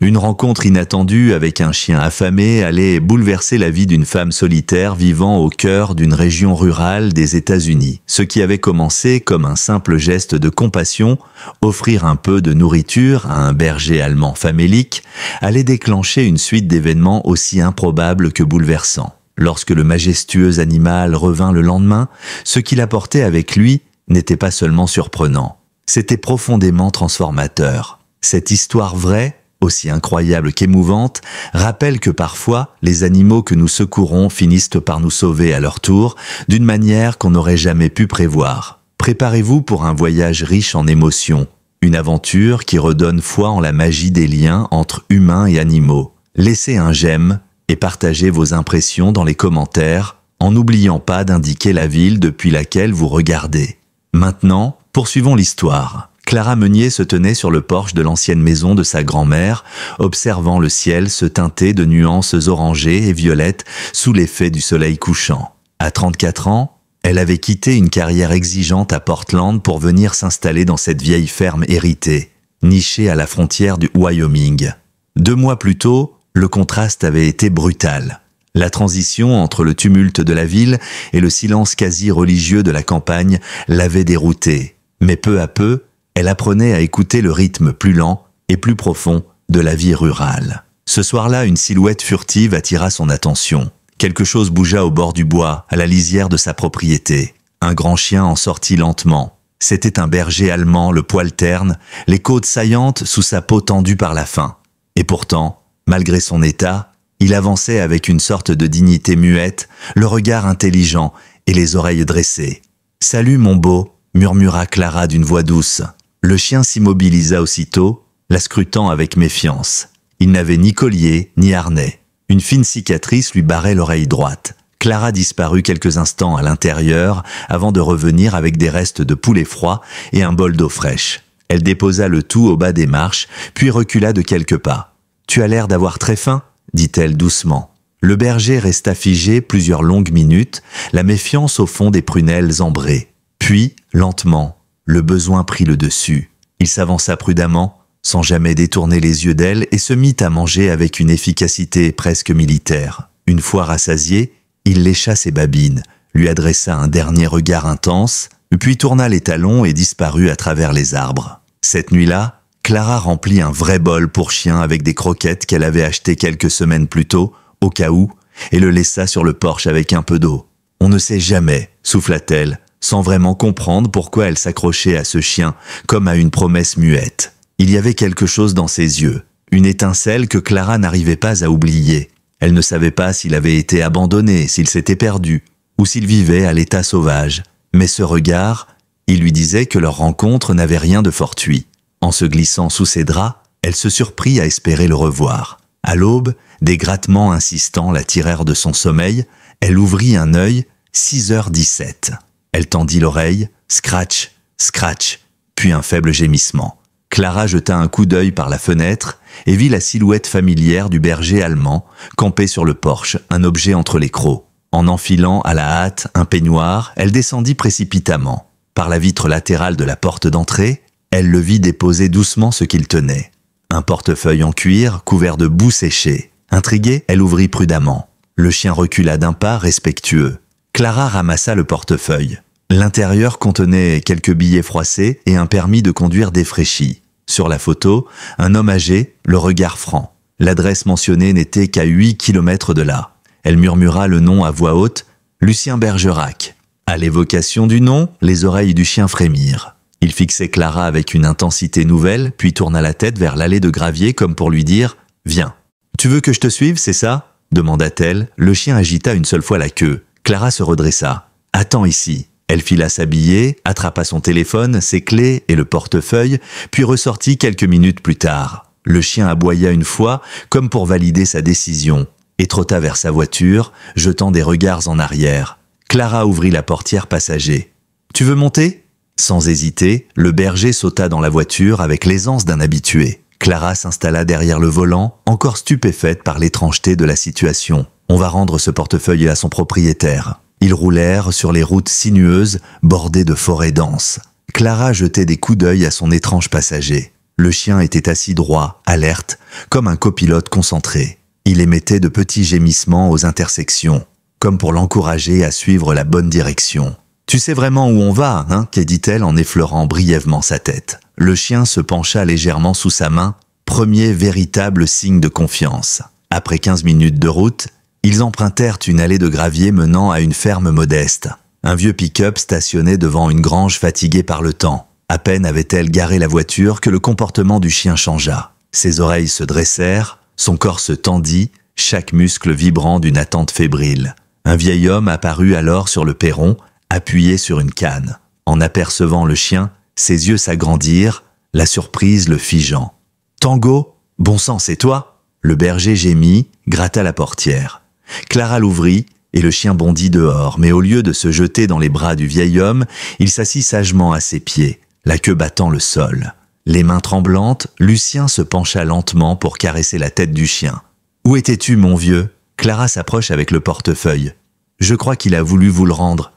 Une rencontre inattendue avec un chien affamé allait bouleverser la vie d'une femme solitaire vivant au cœur d'une région rurale des États-Unis. Ce qui avait commencé comme un simple geste de compassion, offrir un peu de nourriture à un berger allemand famélique, allait déclencher une suite d'événements aussi improbables que bouleversants. Lorsque le majestueux animal revint le lendemain, ce qu'il apportait avec lui n'était pas seulement surprenant, c'était profondément transformateur. Cette histoire vraie, aussi incroyable qu'émouvante, rappelle que parfois, les animaux que nous secourons finissent par nous sauver à leur tour, d'une manière qu'on n'aurait jamais pu prévoir. Préparez-vous pour un voyage riche en émotions, une aventure qui redonne foi en la magie des liens entre humains et animaux. Laissez un j'aime et partagez vos impressions dans les commentaires, en n'oubliant pas d'indiquer la ville depuis laquelle vous regardez. Maintenant, poursuivons l'histoire. Clara Meunier se tenait sur le porche de l'ancienne maison de sa grand-mère, observant le ciel se teinter de nuances orangées et violettes sous l'effet du soleil couchant. À 34 ans, elle avait quitté une carrière exigeante à Portland pour venir s'installer dans cette vieille ferme héritée, nichée à la frontière du Wyoming. 2 mois plus tôt, le contraste avait été brutal. La transition entre le tumulte de la ville et le silence quasi religieux de la campagne l'avait déroutée. Mais peu à peu, elle apprenait à écouter le rythme plus lent et plus profond de la vie rurale. Ce soir-là, une silhouette furtive attira son attention. Quelque chose bougea au bord du bois, à la lisière de sa propriété. Un grand chien en sortit lentement. C'était un berger allemand, le poil terne, les côtes saillantes sous sa peau tendue par la faim. Et pourtant, malgré son état, il avançait avec une sorte de dignité muette, le regard intelligent et les oreilles dressées. « Salut mon beau !» murmura Clara d'une voix douce. Le chien s'immobilisa aussitôt, la scrutant avec méfiance. Il n'avait ni collier, ni harnais. Une fine cicatrice lui barrait l'oreille droite. Clara disparut quelques instants à l'intérieur avant de revenir avec des restes de poulet froid et un bol d'eau fraîche. Elle déposa le tout au bas des marches, puis recula de quelques pas. « Tu as l'air d'avoir très faim ?» dit-elle doucement. Le berger resta figé plusieurs longues minutes, la méfiance au fond des prunelles ambrées. Puis, lentement, le besoin prit le dessus. Il s'avança prudemment, sans jamais détourner les yeux d'elle, et se mit à manger avec une efficacité presque militaire. Une fois rassasié, il lécha ses babines, lui adressa un dernier regard intense, puis tourna les talons et disparut à travers les arbres. Cette nuit-là, Clara remplit un vrai bol pour chien avec des croquettes qu'elle avait achetées quelques semaines plus tôt, au cas où, et le laissa sur le porche avec un peu d'eau. « On ne sait jamais », souffla-t-elle, sans vraiment comprendre pourquoi elle s'accrochait à ce chien comme à une promesse muette. Il y avait quelque chose dans ses yeux, une étincelle que Clara n'arrivait pas à oublier. Elle ne savait pas s'il avait été abandonné, s'il s'était perdu, ou s'il vivait à l'état sauvage. Mais ce regard, il lui disait que leur rencontre n'avait rien de fortuit. En se glissant sous ses draps, elle se surprit à espérer le revoir. À l'aube, des grattements insistants la tirèrent de son sommeil. Elle ouvrit un œil, 6h17. Elle tendit l'oreille, scratch, scratch, puis un faible gémissement. Clara jeta un coup d'œil par la fenêtre et vit la silhouette familière du berger allemand, campé sur le porche, un objet entre les crocs. En enfilant à la hâte un peignoir, elle descendit précipitamment. Par la vitre latérale de la porte d'entrée, elle le vit déposer doucement ce qu'il tenait. Un portefeuille en cuir couvert de boue séchée. Intriguée, elle ouvrit prudemment. Le chien recula d'un pas respectueux. Clara ramassa le portefeuille. L'intérieur contenait quelques billets froissés et un permis de conduire défraîchi. Sur la photo, un homme âgé, le regard franc. L'adresse mentionnée n'était qu'à 8 kilomètres de là. Elle murmura le nom à voix haute, Lucien Bergerac. À l'évocation du nom, les oreilles du chien frémirent. Il fixait Clara avec une intensité nouvelle, puis tourna la tête vers l'allée de gravier comme pour lui dire « Viens ». « Tu veux que je te suive, c'est ça ?» demanda-t-elle. Le chien agita une seule fois la queue. Clara se redressa. « Attends ici ». Elle fila s'habiller, attrapa son téléphone, ses clés et le portefeuille, puis ressortit quelques minutes plus tard. Le chien aboya une fois, comme pour valider sa décision, et trotta vers sa voiture, jetant des regards en arrière. Clara ouvrit la portière passager. « Tu veux monter ?» Sans hésiter, le berger sauta dans la voiture avec l'aisance d'un habitué. Clara s'installa derrière le volant, encore stupéfaite par l'étrangeté de la situation. On va rendre ce portefeuille à son propriétaire. Ils roulèrent sur les routes sinueuses, bordées de forêts denses. Clara jetait des coups d'œil à son étrange passager. Le chien était assis droit, alerte, comme un copilote concentré. Il émettait de petits gémissements aux intersections, comme pour l'encourager à suivre la bonne direction. « Tu sais vraiment où on va, hein ?» dit-elle en effleurant brièvement sa tête. Le chien se pencha légèrement sous sa main, premier véritable signe de confiance. Après 15 minutes de route, ils empruntèrent une allée de gravier menant à une ferme modeste. Un vieux pick-up stationnait devant une grange fatiguée par le temps. À peine avait-elle garé la voiture que le comportement du chien changea. Ses oreilles se dressèrent, son corps se tendit, chaque muscle vibrant d'une attente fébrile. Un vieil homme apparut alors sur le perron, appuyé sur une canne. En apercevant le chien, ses yeux s'agrandirent, la surprise le figeant. « Tango, bon sang, c'est toi ?» Le berger gémit, gratta la portière. Clara l'ouvrit, et le chien bondit dehors, mais au lieu de se jeter dans les bras du vieil homme, il s'assit sagement à ses pieds, la queue battant le sol. Les mains tremblantes, Lucien se pencha lentement pour caresser la tête du chien. « Où étais-tu, mon vieux ?» Clara s'approche avec le portefeuille. « Je crois qu'il a voulu vous le rendre.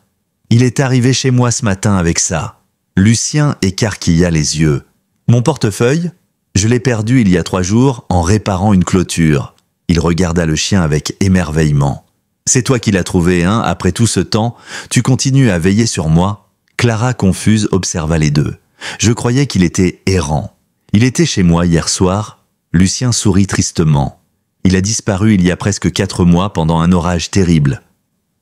Il est arrivé chez moi ce matin avec ça. » Lucien écarquilla les yeux. « Mon portefeuille ? Je l'ai perdu il y a 3 jours en réparant une clôture. » Il regarda le chien avec émerveillement. « C'est toi qui l'as trouvé, hein, après tout ce temps. Tu continues à veiller sur moi ?» Clara, confuse, observa les deux. « Je croyais qu'il était errant. Il était chez moi hier soir. » Lucien sourit tristement. « Il a disparu il y a presque 4 mois pendant un orage terrible.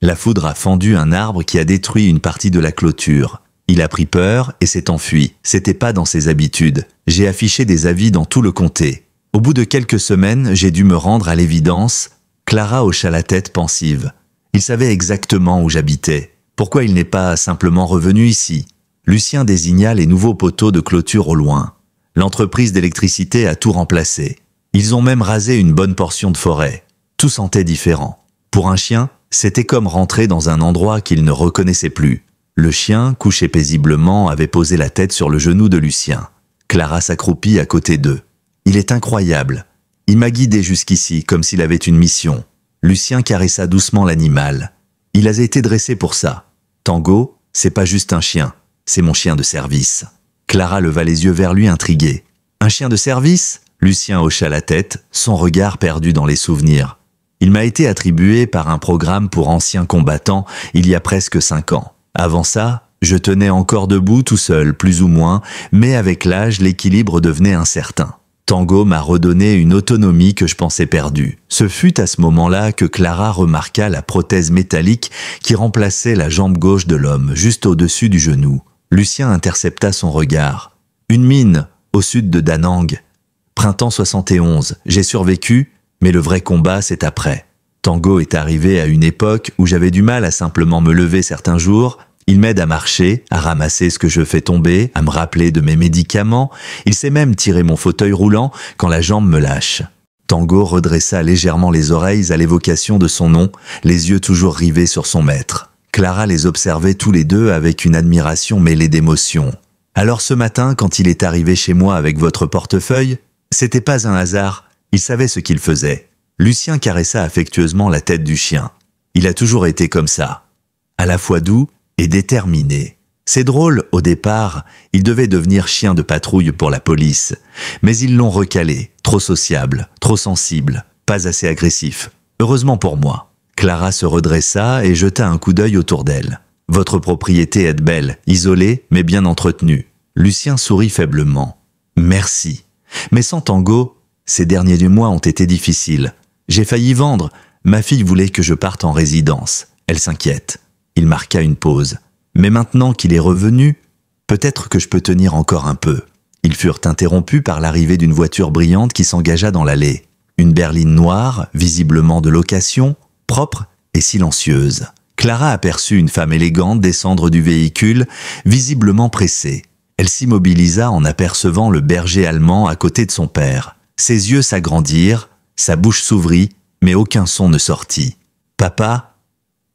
La foudre a fendu un arbre qui a détruit une partie de la clôture. Il a pris peur et s'est enfui. C'était pas dans ses habitudes. J'ai affiché des avis dans tout le comté. Au bout de quelques semaines, j'ai dû me rendre à l'évidence. » Clara hocha la tête pensive. Il savait exactement où j'habitais. Pourquoi il n'est pas simplement revenu ici? Lucien désigna les nouveaux poteaux de clôture au loin. L'entreprise d'électricité a tout remplacé. Ils ont même rasé une bonne portion de forêt. Tout sentait différent. Pour un chien, c'était comme rentrer dans un endroit qu'il ne reconnaissait plus. Le chien, couché paisiblement, avait posé la tête sur le genou de Lucien. Clara s'accroupit à côté d'eux. « Il est incroyable. Il m'a guidé jusqu'ici, comme s'il avait une mission. » Lucien caressa doucement l'animal. « Il a été dressé pour ça. Tango, c'est pas juste un chien, c'est mon chien de service. » Clara leva les yeux vers lui intriguée. « Un chien de service ?» Lucien hocha la tête, son regard perdu dans les souvenirs. « Il m'a été attribué par un programme pour anciens combattants il y a presque 5 ans. Avant ça, je tenais encore debout tout seul, plus ou moins, mais avec l'âge, l'équilibre devenait incertain. Tango m'a redonné une autonomie que je pensais perdue. Ce fut à ce moment-là que Clara remarqua la prothèse métallique qui remplaçait la jambe gauche de l'homme, juste au-dessus du genou. Lucien intercepta son regard. « Une mine, au sud de Da Nang. Printemps 71, j'ai survécu, mais le vrai combat, c'est après. Tango est arrivé à une époque où j'avais du mal à simplement me lever certains jours. Il m'aide à marcher, à ramasser ce que je fais tomber, à me rappeler de mes médicaments. Il sait même tirer mon fauteuil roulant quand la jambe me lâche. » Tango redressa légèrement les oreilles à l'évocation de son nom, les yeux toujours rivés sur son maître. Clara les observait tous les deux avec une admiration mêlée d'émotion. « Alors ce matin, quand il est arrivé chez moi avec votre portefeuille, c'était pas un hasard, il savait ce qu'il faisait. » Lucien caressa affectueusement la tête du chien. Il a toujours été comme ça, à la fois doux et déterminé. C'est drôle, au départ, il devait devenir chien de patrouille pour la police, mais ils l'ont recalé, trop sociable, trop sensible, pas assez agressif. Heureusement pour moi. Clara se redressa et jeta un coup d'œil autour d'elle. « Votre propriété est belle, isolée, mais bien entretenue. » Lucien sourit faiblement. « Merci. Mais sans Tango, ces derniers mois ont été difficiles. J'ai failli vendre. Ma fille voulait que je parte en résidence. Elle s'inquiète. » Il marqua une pause. « Mais maintenant qu'il est revenu, peut-être que je peux tenir encore un peu. » Ils furent interrompus par l'arrivée d'une voiture brillante qui s'engagea dans l'allée. Une berline noire, visiblement de location, propre et silencieuse. Clara aperçut une femme élégante descendre du véhicule, visiblement pressée. Elle s'immobilisa en apercevant le berger allemand à côté de son père. Ses yeux s'agrandirent, sa bouche s'ouvrit, mais aucun son ne sortit. « Papa,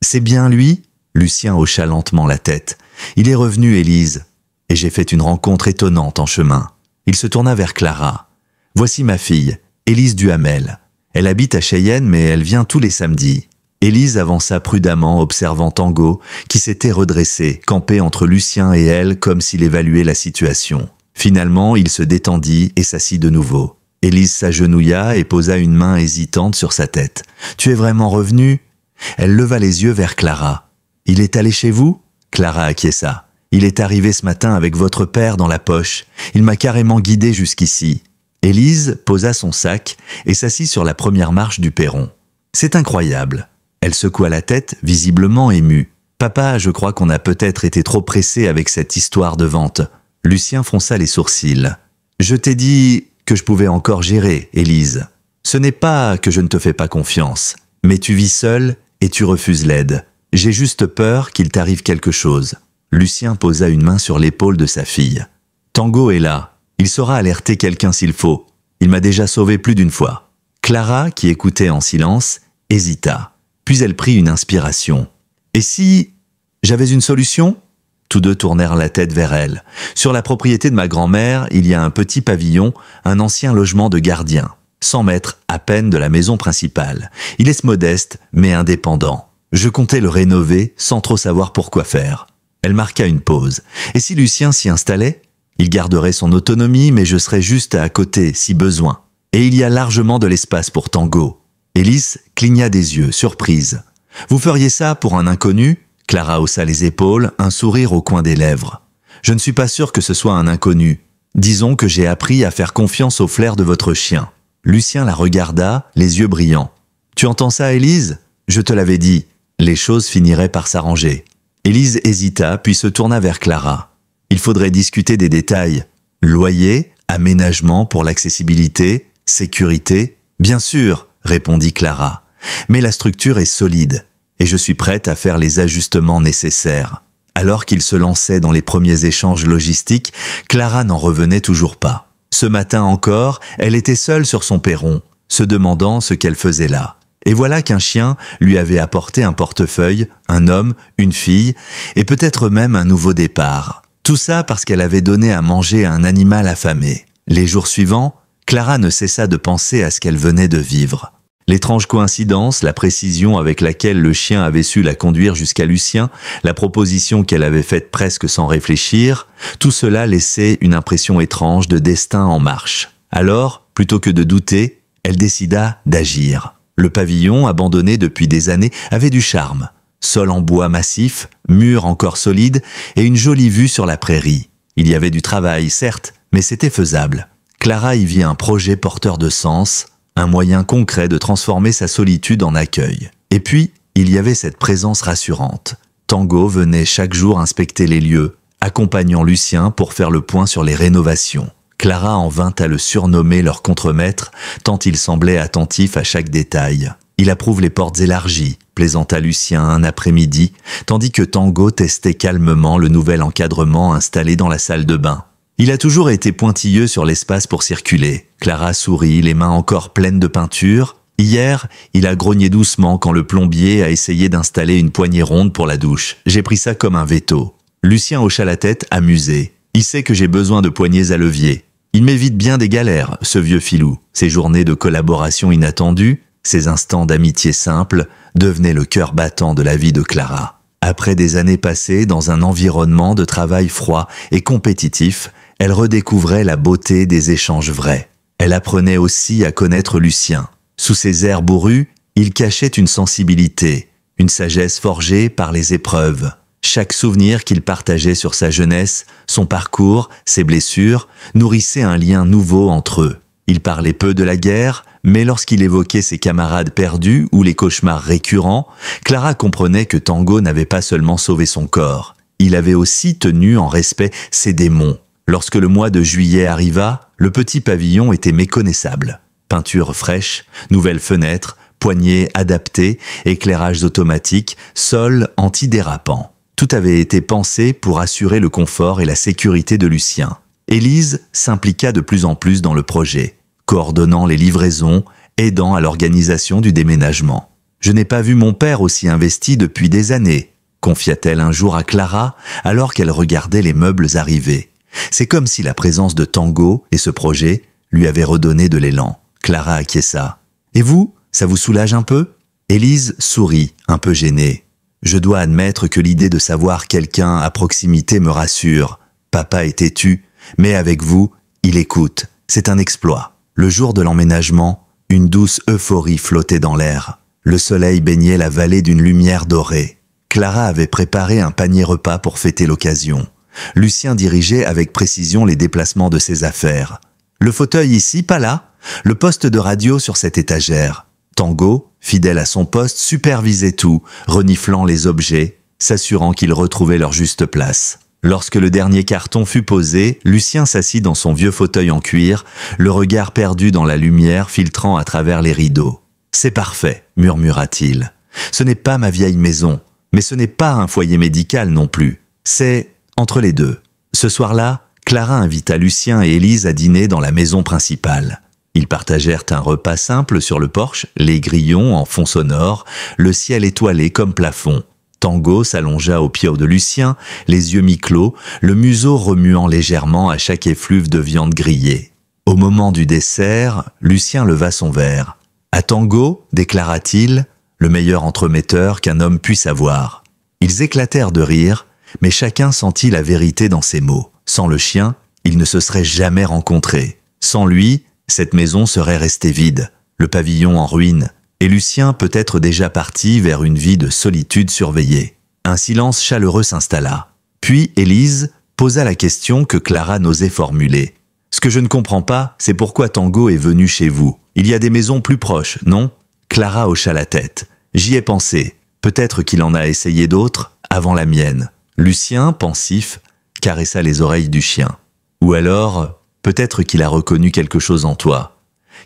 c'est bien lui ?» Lucien hocha lentement la tête. « Il est revenu, Élise, et j'ai fait une rencontre étonnante en chemin. » Il se tourna vers Clara. « Voici ma fille, Élise Duhamel. Elle habite à Cheyenne, mais elle vient tous les samedis. » Élise avança prudemment, observant Tango, qui s'était redressé, campé entre Lucien et elle comme s'il évaluait la situation. Finalement, il se détendit et s'assit de nouveau. Élise s'agenouilla et posa une main hésitante sur sa tête. « Tu es vraiment revenu ?» Elle leva les yeux vers Clara. « Il est allé chez vous ?» Clara acquiesça. « Il est arrivé ce matin avec votre père dans la poche. Il m'a carrément guidé jusqu'ici. » Élise posa son sac et s'assit sur la première marche du perron. « C'est incroyable. » Elle secoua la tête, visiblement émue. « Papa, je crois qu'on a peut-être été trop pressé avec cette histoire de vente. » Lucien fronça les sourcils. « Je t'ai dit que je pouvais encore gérer, Élise. Ce n'est pas que je ne te fais pas confiance, mais tu vis seule et tu refuses l'aide. J'ai juste peur qu'il t'arrive quelque chose. » Lucien posa une main sur l'épaule de sa fille. « Tango est là. Il saura alerter quelqu'un s'il faut. Il m'a déjà sauvé plus d'une fois. » Clara, qui écoutait en silence, hésita. Puis elle prit une inspiration. « Et si j'avais une solution ?» Tous deux tournèrent la tête vers elle. « Sur la propriété de ma grand-mère, il y a un petit pavillon, un ancien logement de gardien, 100 mètres à peine de la maison principale. Il est modeste, mais indépendant. Je comptais le rénover sans trop savoir pourquoi faire. » Elle marqua une pause. « Et si Lucien s'y installait ? Il garderait son autonomie, mais je serais juste à côté, si besoin. Et il y a largement de l'espace pour Tango. » Élise cligna des yeux, surprise. « Vous feriez ça pour un inconnu ?» Clara haussa les épaules, un sourire au coin des lèvres. « Je ne suis pas sûr que ce soit un inconnu. Disons que j'ai appris à faire confiance au flair de votre chien. » Lucien la regarda, les yeux brillants. « Tu entends ça, Élise ? Je te l'avais dit. Les choses finiraient par s'arranger. » Élise hésita, puis se tourna vers Clara. « Il faudrait discuter des détails. Loyer, aménagement pour l'accessibilité, sécurité. » « Bien sûr, » répondit Clara. « Mais la structure est solide. Et je suis prête à faire les ajustements nécessaires. » Alors qu'il se lançait dans les premiers échanges logistiques, Clara n'en revenait toujours pas. Ce matin encore, elle était seule sur son perron, se demandant ce qu'elle faisait là. Et voilà qu'un chien lui avait apporté un portefeuille, un homme, une fille, et peut-être même un nouveau départ. Tout ça parce qu'elle avait donné à manger à un animal affamé. Les jours suivants, Clara ne cessa de penser à ce qu'elle venait de vivre. L'étrange coïncidence, la précision avec laquelle le chien avait su la conduire jusqu'à Lucien, la proposition qu'elle avait faite presque sans réfléchir, tout cela laissait une impression étrange de destin en marche. Alors, plutôt que de douter, elle décida d'agir. Le pavillon, abandonné depuis des années, avait du charme. Sol en bois massif, murs encore solides et une jolie vue sur la prairie. Il y avait du travail, certes, mais c'était faisable. Clara y vit un projet porteur de sens, un moyen concret de transformer sa solitude en accueil. Et puis, il y avait cette présence rassurante. Tango venait chaque jour inspecter les lieux, accompagnant Lucien pour faire le point sur les rénovations. Clara en vint à le surnommer leur contremaître, tant il semblait attentif à chaque détail. Il approuve les portes élargies, plaisanta Lucien un après-midi, tandis que Tango testait calmement le nouvel encadrement installé dans la salle de bain. Il a toujours été pointilleux sur l'espace pour circuler. Clara sourit, les mains encore pleines de peinture. Hier, il a grogné doucement quand le plombier a essayé d'installer une poignée ronde pour la douche. J'ai pris ça comme un veto. Lucien hocha la tête, amusé. Il sait que j'ai besoin de poignées à levier. Il m'évite bien des galères, ce vieux filou. Ces journées de collaboration inattendues, ces instants d'amitié simple, devenaient le cœur battant de la vie de Clara. Après des années passées dans un environnement de travail froid et compétitif, elle redécouvrait la beauté des échanges vrais. Elle apprenait aussi à connaître Lucien. Sous ses airs bourrus, il cachait une sensibilité, une sagesse forgée par les épreuves. Chaque souvenir qu'il partageait sur sa jeunesse, son parcours, ses blessures, nourrissait un lien nouveau entre eux. Il parlait peu de la guerre, mais lorsqu'il évoquait ses camarades perdus ou les cauchemars récurrents, Clara comprenait que Tango n'avait pas seulement sauvé son corps. Il avait aussi tenu en respect ses démons. Lorsque le mois de juillet arriva, le petit pavillon était méconnaissable. Peinture fraîche, nouvelles fenêtres, poignées adaptées, éclairages automatiques, sol antidérapant. Tout avait été pensé pour assurer le confort et la sécurité de Lucien. Élise s'impliqua de plus en plus dans le projet, coordonnant les livraisons, aidant à l'organisation du déménagement. « Je n'ai pas vu mon père aussi investi depuis des années », confia-t-elle un jour à Clara alors qu'elle regardait les meubles arriver. C'est comme si la présence de Tango et ce projet lui avaient redonné de l'élan. Clara acquiesça. « Et vous, ça vous soulage un peu ?» Élise sourit, un peu gênée. « Je dois admettre que l'idée de savoir quelqu'un à proximité me rassure. Papa est têtu, Mais avec vous, il écoute. C'est un exploit. Le jour de l'emménagement, une douce euphorie flottait dans l'air. Le soleil baignait la vallée d'une lumière dorée. Clara avait préparé un panier repas pour fêter l'occasion. Lucien dirigeait avec précision les déplacements de ses affaires. Le fauteuil ici, pas là. Le poste de radio sur cette étagère. Tango, fidèle à son poste, supervisait tout, reniflant les objets, s'assurant qu'ils retrouvaient leur juste place. Lorsque le dernier carton fut posé, Lucien s'assit dans son vieux fauteuil en cuir, le regard perdu dans la lumière filtrant à travers les rideaux. « C'est parfait », murmura-t-il. « Ce n'est pas ma vieille maison, mais ce n'est pas un foyer médical non plus. C'est entre les deux. » Ce soir-là, Clara invita Lucien et Élise à dîner dans la maison principale. Ils partagèrent un repas simple sur le porche, les grillons en fond sonore, le ciel étoilé comme plafond. Tango s'allongea au pied de Lucien, les yeux mi-clos, le museau remuant légèrement à chaque effluve de viande grillée. Au moment du dessert, Lucien leva son verre. « À Tango, déclara-t-il, le meilleur entremetteur qu'un homme puisse avoir. » Ils éclatèrent de rire, mais chacun sentit la vérité dans ses mots. Sans le chien, ils ne se seraient jamais rencontrés. Sans lui, cette maison serait restée vide, le pavillon en ruine, et Lucien peut-être déjà parti vers une vie de solitude surveillée. Un silence chaleureux s'installa. Puis Élise posa la question que Clara n'osait formuler. « Ce que je ne comprends pas, c'est pourquoi Tango est venu chez vous. Il y a des maisons plus proches, non ?» Clara hocha la tête. « J'y ai pensé. Peut-être qu'il en a essayé d'autres avant la mienne. » Lucien, pensif, caressa les oreilles du chien. « Ou alors, peut-être qu'il a reconnu quelque chose en toi.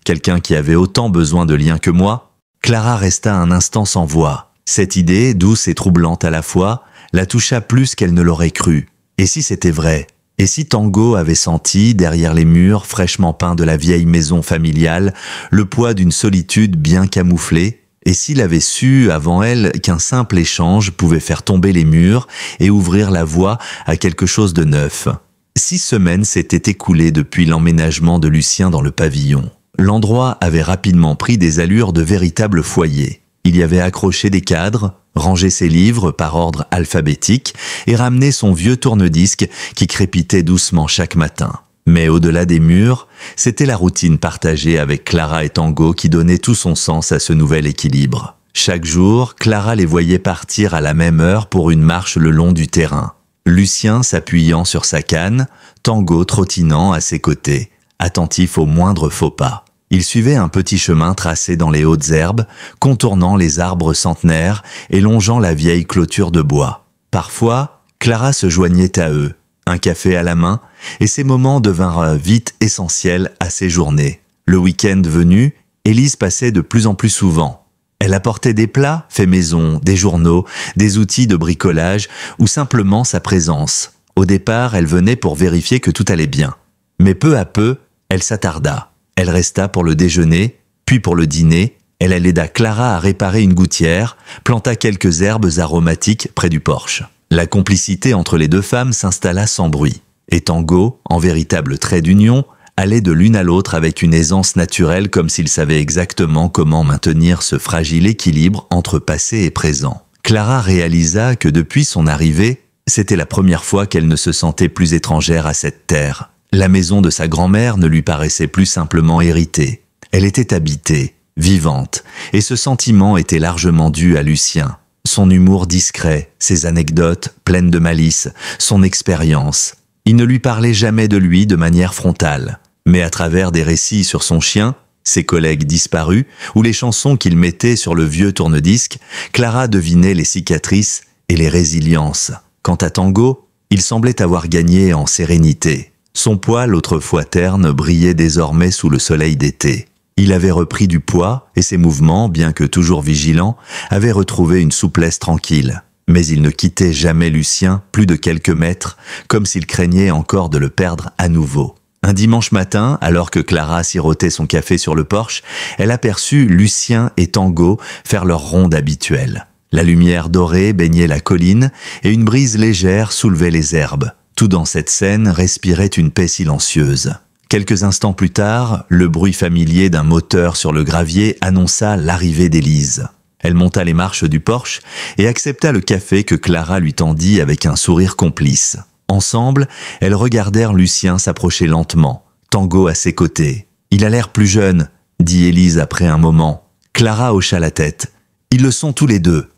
Quelqu'un qui avait autant besoin de liens que moi ?» Clara resta un instant sans voix. Cette idée, douce et troublante à la fois, la toucha plus qu'elle ne l'aurait cru. Et si c'était vrai? Et si Tango avait senti, derrière les murs fraîchement peints de la vieille maison familiale, le poids d'une solitude bien camouflée? Et s'il avait su, avant elle, qu'un simple échange pouvait faire tomber les murs et ouvrir la voie à quelque chose de neuf? 6 semaines s'étaient écoulées depuis l'emménagement de Lucien dans le pavillon. L'endroit avait rapidement pris des allures de véritable foyer. Il y avait accroché des cadres, rangé ses livres par ordre alphabétique et ramené son vieux tourne-disque qui crépitait doucement chaque matin. Mais au-delà des murs, c'était la routine partagée avec Clara et Tango qui donnait tout son sens à ce nouvel équilibre. Chaque jour, Clara les voyait partir à la même heure pour une marche le long du terrain. Lucien s'appuyant sur sa canne, Tango trottinant à ses côtés, attentif aux moindres faux pas. Il suivait un petit chemin tracé dans les hautes herbes, contournant les arbres centenaires et longeant la vieille clôture de bois. Parfois, Clara se joignait à eux, un café à la main, et ces moments devinrent vite essentiels à ses journées. Le week-end venu, Élise passait de plus en plus souvent. Elle apportait des plats faits maison, des journaux, des outils de bricolage ou simplement sa présence. Au départ, elle venait pour vérifier que tout allait bien. Mais peu à peu, elle s'attarda. Elle resta pour le déjeuner, puis pour le dîner. Elle aida Clara à réparer une gouttière, planta quelques herbes aromatiques près du porche. La complicité entre les deux femmes s'installa sans bruit. Et Tango, en véritable trait d'union, allait de l'une à l'autre avec une aisance naturelle comme s'il savait exactement comment maintenir ce fragile équilibre entre passé et présent. Clara réalisa que depuis son arrivée, c'était la première fois qu'elle ne se sentait plus étrangère à cette terre. La maison de sa grand-mère ne lui paraissait plus simplement héritée. Elle était habitée, vivante, et ce sentiment était largement dû à Lucien. Son humour discret, ses anecdotes pleines de malice, son expérience. Il ne lui parlait jamais de lui de manière frontale, mais à travers des récits sur son chien, ses collègues disparus, ou les chansons qu'il mettait sur le vieux tourne-disque, Clara devinait les cicatrices et les résiliences. Quant à Tango, il semblait avoir gagné en sérénité. Son poil, autrefois terne, brillait désormais sous le soleil d'été. Il avait repris du poids et ses mouvements, bien que toujours vigilants, avaient retrouvé une souplesse tranquille. Mais il ne quittait jamais Lucien plus de quelques mètres, comme s'il craignait encore de le perdre à nouveau. Un dimanche matin, alors que Clara sirotait son café sur le porche, elle aperçut Lucien et Tango faire leur ronde habituelle. La lumière dorée baignait la colline et une brise légère soulevait les herbes. Tout dans cette scène respirait une paix silencieuse. Quelques instants plus tard, le bruit familier d'un moteur sur le gravier annonça l'arrivée d'Élise. Elle monta les marches du porche et accepta le café que Clara lui tendit avec un sourire complice. Ensemble, elles regardèrent Lucien s'approcher lentement, Tango à ses côtés. « Il a l'air plus jeune », dit Élise après un moment. Clara hocha la tête. « Ils le sont tous les deux. »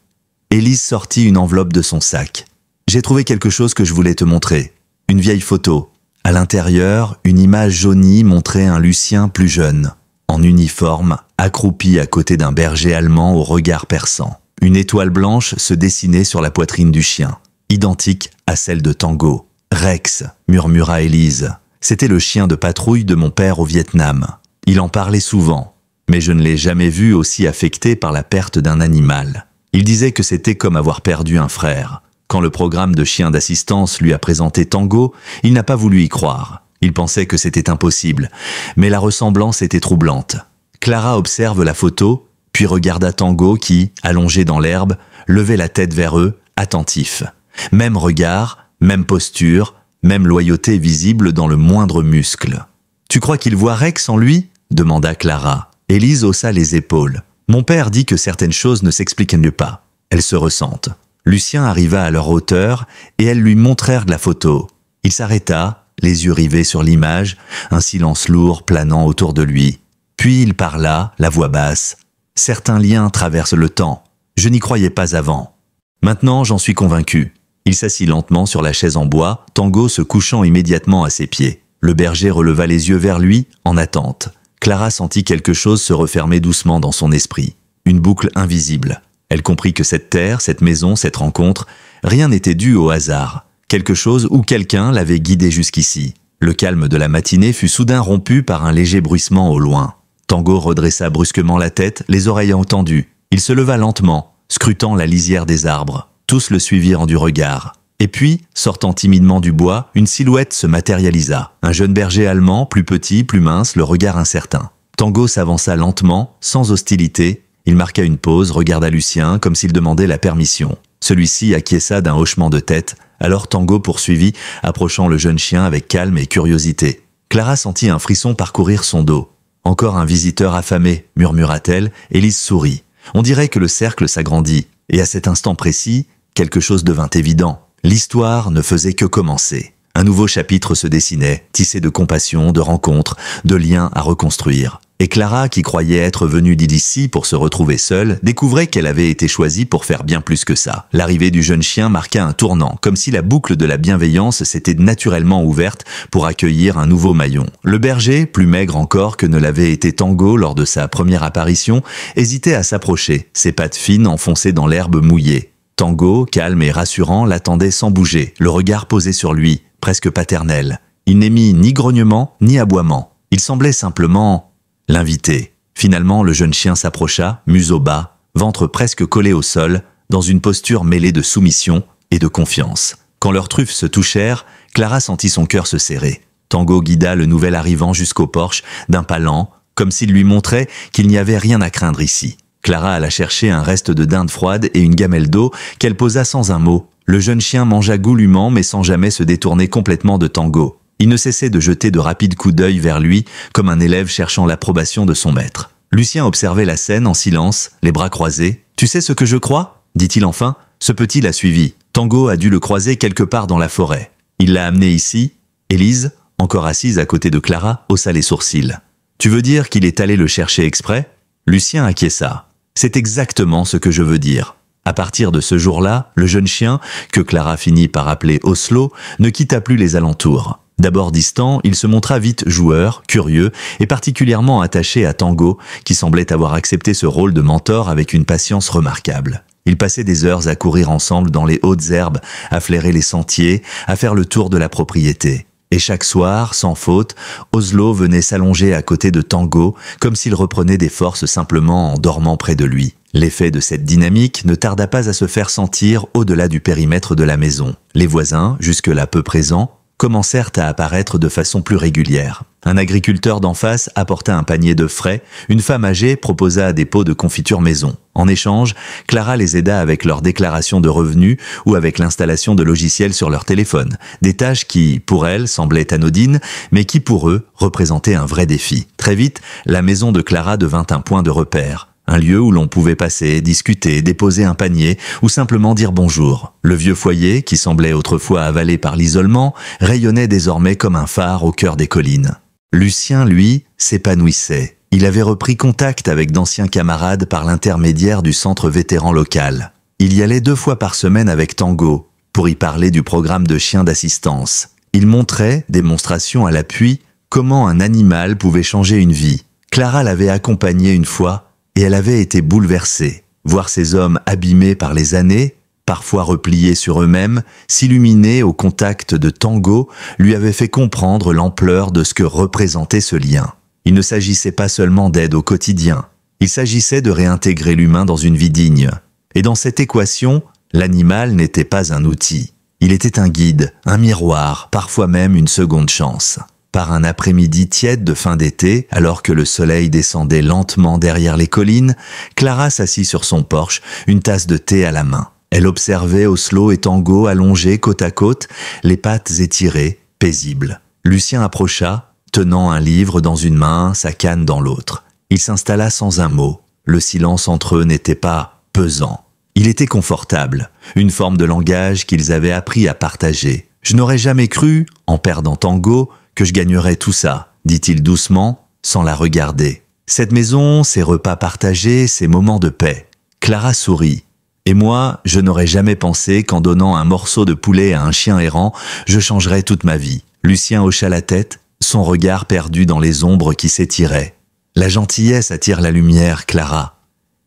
Élise sortit une enveloppe de son sac. « J'ai trouvé quelque chose que je voulais te montrer. Une vieille photo. À l'intérieur, une image jaunie montrait un Lucien plus jeune, en uniforme, accroupi à côté d'un berger allemand au regard perçant. Une étoile blanche se dessinait sur la poitrine du chien, identique à celle de Tango. « Rex », murmura Élise. « C'était le chien de patrouille de mon père au Vietnam. Il en parlait souvent, mais je ne l'ai jamais vu aussi affecté par la perte d'un animal. Il disait que c'était comme avoir perdu un frère. Quand le programme de chien d'assistance lui a présenté Tango, il n'a pas voulu y croire. Il pensait que c'était impossible, mais la ressemblance était troublante. Clara observe la photo, puis regarda Tango qui, allongé dans l'herbe, levait la tête vers eux, attentif. Même regard, même posture, même loyauté visible dans le moindre muscle. « Tu crois qu'il voit Rex en lui ?» demanda Clara. Élise haussa les épaules. « Mon père dit que certaines choses ne s'expliquent pas. Elles se ressentent. » Lucien arriva à leur hauteur et elles lui montrèrent de la photo. Il s'arrêta, les yeux rivés sur l'image, un silence lourd planant autour de lui. Puis il parla, la voix basse. « Certains liens traversent le temps. Je n'y croyais pas avant. Maintenant, j'en suis convaincu. » Il s'assit lentement sur la chaise en bois, Tango se couchant immédiatement à ses pieds. Le berger releva les yeux vers lui, en attente. Clara sentit quelque chose se refermer doucement dans son esprit. Une boucle invisible. Elle comprit que cette terre, cette maison, cette rencontre, rien n'était dû au hasard. Quelque chose ou quelqu'un l'avait guidée jusqu'ici. Le calme de la matinée fut soudain rompu par un léger bruissement au loin. Tango redressa brusquement la tête, les oreilles entendues. Il se leva lentement, scrutant la lisière des arbres. Tous le suivirent du regard. Et puis, sortant timidement du bois, une silhouette se matérialisa. Un jeune berger allemand, plus petit, plus mince, le regard incertain. Tango s'avança lentement, sans hostilité. Il marqua une pause, regarda Lucien, comme s'il demandait la permission. Celui-ci acquiesça d'un hochement de tête. Alors Tango poursuivit, approchant le jeune chien avec calme et curiosité. Clara sentit un frisson parcourir son dos. « Encore un visiteur affamé », murmura-t-elle. Élise sourit. On dirait que le cercle s'agrandit. Et à cet instant précis, quelque chose devint évident. L'histoire ne faisait que commencer. Un nouveau chapitre se dessinait, tissé de compassion, de rencontres, de liens à reconstruire. Et Clara, qui croyait être venue d'ici pour se retrouver seule, découvrait qu'elle avait été choisie pour faire bien plus que ça. L'arrivée du jeune chien marqua un tournant, comme si la boucle de la bienveillance s'était naturellement ouverte pour accueillir un nouveau maillon. Le berger, plus maigre encore que ne l'avait été Tango lors de sa première apparition, hésitait à s'approcher, ses pattes fines enfoncées dans l'herbe mouillée. Tango, calme et rassurant, l'attendait sans bouger, le regard posé sur lui, presque paternel. Il n'émit ni grognement, ni aboiement. Il semblait simplement l'inviter. Finalement, le jeune chien s'approcha, museau bas, ventre presque collé au sol, dans une posture mêlée de soumission et de confiance. Quand leurs truffes se touchèrent, Clara sentit son cœur se serrer. Tango guida le nouvel arrivant jusqu'au porche d'un pas lent, comme s'il lui montrait qu'il n'y avait rien à craindre ici. Clara alla chercher un reste de dinde froide et une gamelle d'eau qu'elle posa sans un mot. Le jeune chien mangea goulûment mais sans jamais se détourner complètement de Tango. Il ne cessait de jeter de rapides coups d'œil vers lui, comme un élève cherchant l'approbation de son maître. Lucien observait la scène en silence, les bras croisés. « Tu sais ce que je crois ?» dit-il enfin. Ce petit l'a suivi. Tango a dû le croiser quelque part dans la forêt. Il l'a amené ici. Élise, encore assise à côté de Clara, haussa les sourcils. « Tu veux dire qu'il est allé le chercher exprès ?» Lucien acquiesça. « C'est exactement ce que je veux dire. » À partir de ce jour-là, le jeune chien, que Clara finit par appeler Oslo, ne quitta plus les alentours. D'abord distant, il se montra vite joueur, curieux et particulièrement attaché à Tango, qui semblait avoir accepté ce rôle de mentor avec une patience remarquable. Ils passaient des heures à courir ensemble dans les hautes herbes, à flairer les sentiers, à faire le tour de la propriété. Et chaque soir, sans faute, Oslo venait s'allonger à côté de Tango, comme s'il reprenait des forces simplement en dormant près de lui. L'effet de cette dynamique ne tarda pas à se faire sentir au-delà du périmètre de la maison. Les voisins, jusque-là peu présents, commencèrent à apparaître de façon plus régulière. Un agriculteur d'en face apporta un panier de frais, une femme âgée proposa des pots de confiture maison. En échange, Clara les aida avec leur déclaration de revenus ou avec l'installation de logiciels sur leur téléphone, des tâches qui, pour elle, semblaient anodines, mais qui, pour eux, représentaient un vrai défi. Très vite, la maison de Clara devint un point de repère. un lieu où l'on pouvait passer, discuter, déposer un panier ou simplement dire bonjour. Le vieux foyer, qui semblait autrefois avalé par l'isolement, rayonnait désormais comme un phare au cœur des collines. Lucien, lui, s'épanouissait. Il avait repris contact avec d'anciens camarades par l'intermédiaire du centre vétéran local. Il y allait 2 fois par semaine avec Tango, pour y parler du programme de chiens d'assistance. Il montrait, démonstration à l'appui, comment un animal pouvait changer une vie. Clara l'avait accompagné une fois, et elle avait été bouleversée. Voir ces hommes abîmés par les années, parfois repliés sur eux-mêmes, s'illuminer au contact de Tango, lui avait fait comprendre l'ampleur de ce que représentait ce lien. Il ne s'agissait pas seulement d'aide au quotidien, il s'agissait de réintégrer l'humain dans une vie digne. Et dans cette équation, l'animal n'était pas un outil. Il était un guide, un miroir, parfois même une seconde chance. Par un après-midi tiède de fin d'été, alors que le soleil descendait lentement derrière les collines, Clara s'assit sur son porche, une tasse de thé à la main. Elle observait Oslo et Tango allongés côte à côte, les pattes étirées, paisibles. Lucien approcha, tenant un livre dans une main, sa canne dans l'autre. Il s'installa sans un mot. Le silence entre eux n'était pas pesant. Il était confortable, une forme de langage qu'ils avaient appris à partager. « Je n'aurais jamais cru, en perdant Tango, que je gagnerais tout ça, dit-il doucement, sans la regarder. Cette maison, ces repas partagés, ces moments de paix. Clara sourit. Et moi, je n'aurais jamais pensé qu'en donnant un morceau de poulet à un chien errant, je changerais toute ma vie. Lucien hocha la tête, son regard perdu dans les ombres qui s'étiraient. La gentillesse attire la lumière, Clara.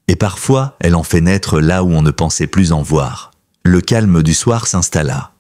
Et parfois, elle en fait naître là où on ne pensait plus en voir. Le calme du soir s'installa.